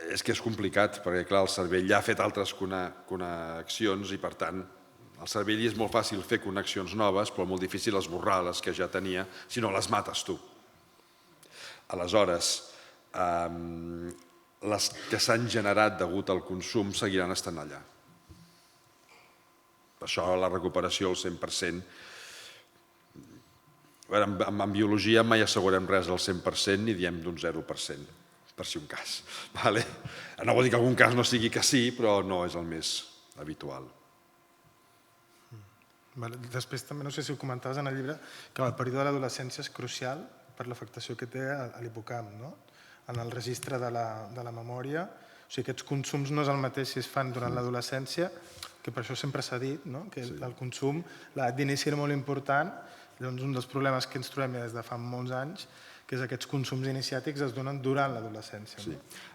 és que és complicat, perquè clar, el cervell ja ha fet altres connexions i per tant al cervell és molt fàcil fer connexions noves, però molt difícil esborrar les que ja tenia, si no les mates tu. Aleshores, les que s'han generat degut al consum seguiran estant allà. Per això la recuperació al 100%. En biologia mai assegurem res al 100% ni diem d'un 0%, per si un cas. No vol dir que algun cas no sigui que sí, però no és el més habitual. Després també, no sé si ho comentaves en el llibre, que el període de l'adolescència és crucial per l'afectació que té a l'hipocamp, no? En el registre de la memòria. O sigui, aquests consums no és el mateix si es fan durant l'adolescència, que per això sempre s'ha dit, que el consum, l'edat d'inici era molt important. Llavors, un dels problemes que ens trobem des de fa molts anys, que és aquests consums iniciàtics es donen durant l'adolescència.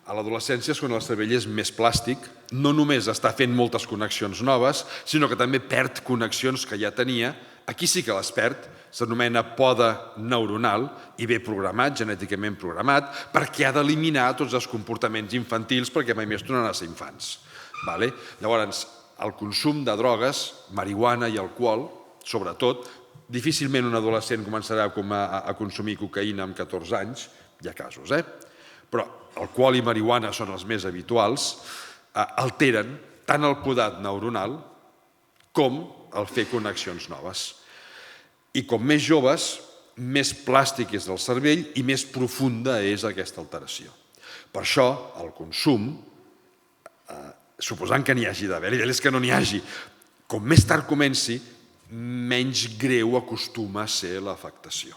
A l'adolescència és quan el cervell és més plàstic, no només està fent moltes connexions noves, sinó que també perd connexions que ja tenia. Aquí sí que les perd, s'anomena poda neuronal i ve programat, genèticament programat, perquè ha d'eliminar tots els comportaments infantils perquè mai més tornaran a ser infants. Llavors, el consum de drogues, marihuana i alcohol, sobretot, difícilment un adolescent començarà a consumir cocaïna amb 14 anys, hi ha casos, però alcohol i marihuana són els més habituals, alteren tant el podat neuronal com el fer connexions noves. I com més joves, més plàstic és el cervell i més profunda és aquesta alteració. Per això, el consum, suposant que n'hi hagi d'haver, l'idea és que no n'hi hagi, com més tard comenci, menys greu acostuma a ser l'afectació.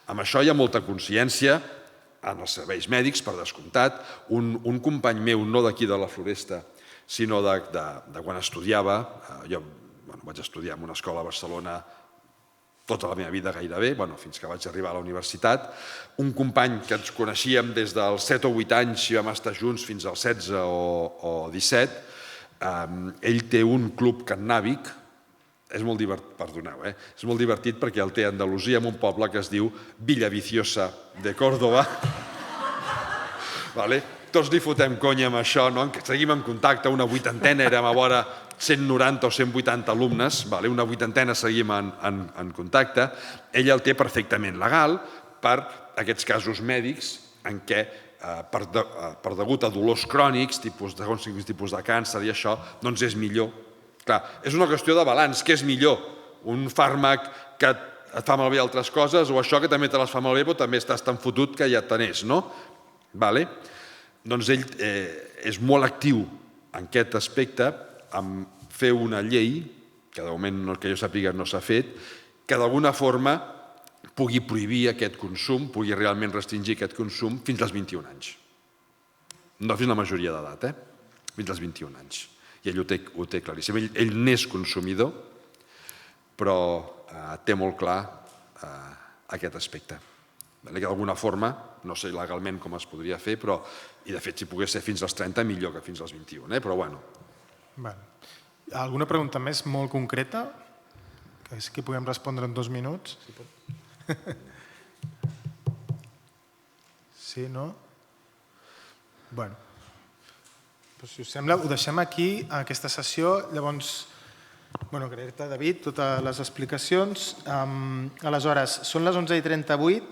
Amb això hi ha molta consciència en els serveis mèdics, per descomptat. Un company meu, no d'aquí de la Floresta, sinó de quan estudiava, jo vaig estudiar en una escola a Barcelona tota la meva vida gairebé, fins que vaig arribar a la universitat, un company que ens coneixíem des dels 7 o 8 anys i vam estar junts fins als 16 o 17, ell té un club cannàbic. És molt divertit, perdoneu, és molt divertit perquè el té a Andalusia, en un poble que es diu Villaviciosa de Córdoba. Tots li fotem conya amb això, seguim en contacte, una vuitantena, érem a vora 190 o 180 alumnes, una vuitantena seguim en contacte. Ell el té perfectament legal per aquests casos mèdics en què, per degut a dolors crònics, segons quins tipus de càncer i això, doncs és millor. Clar, és una qüestió de balanç. Què és millor? Un fàrmac que et fa malbé altres coses o això que també te les fa malbé però també estàs tan fotut que ja tenés, no? Doncs ell és molt actiu en aquest aspecte en fer una llei, que de moment que jo sàpiga no s'ha fet, que d'alguna forma pugui prohibir aquest consum, pugui realment restringir aquest consum fins als 21 anys. No fins a la majoria d'edat, fins als 21 anys. I ell ho té claríssim. Ell n'és consumidor, però té molt clar aquest aspecte. Que d'alguna forma, no sé legalment com es podria fer, però, i de fet si pogués ser fins als 30 millor que fins als 21, però bueno. Alguna pregunta més molt concreta? Que sí que puguem respondre en 2 minuts. Sí, no? Bueno. Si us sembla, ho deixem aquí, aquesta sessió. Llavors, agrair-te, David, totes les explicacions. Aleshores, són les 11:38.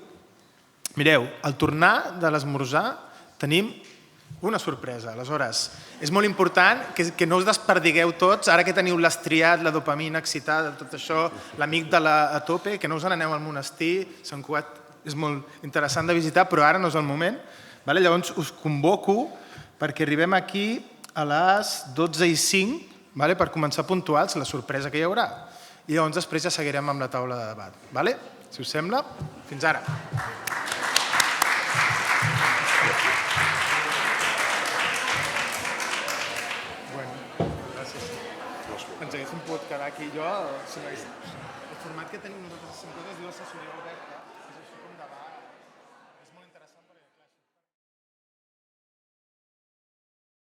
Mireu, al tornar de l'esmorzar tenim una sorpresa. Aleshores, és molt important que no us desperdigueu tots, ara que teniu l'estriat, la dopamina excitada, tot això, l'amic de a tope, que no us n'aneu al monestir, Sant Cugat és molt interessant de visitar, però ara no és el moment. Llavors us convoco perquè arribem aquí a les 12:05 per començar puntuals la sorpresa que hi haurà. I llavors després ja seguirem amb la taula de debat. Si us sembla, fins ara. Gràcies. Ens haguéssim pogut quedar aquí jo, el format que tenim nosaltres sempre és diu assessoria oberta.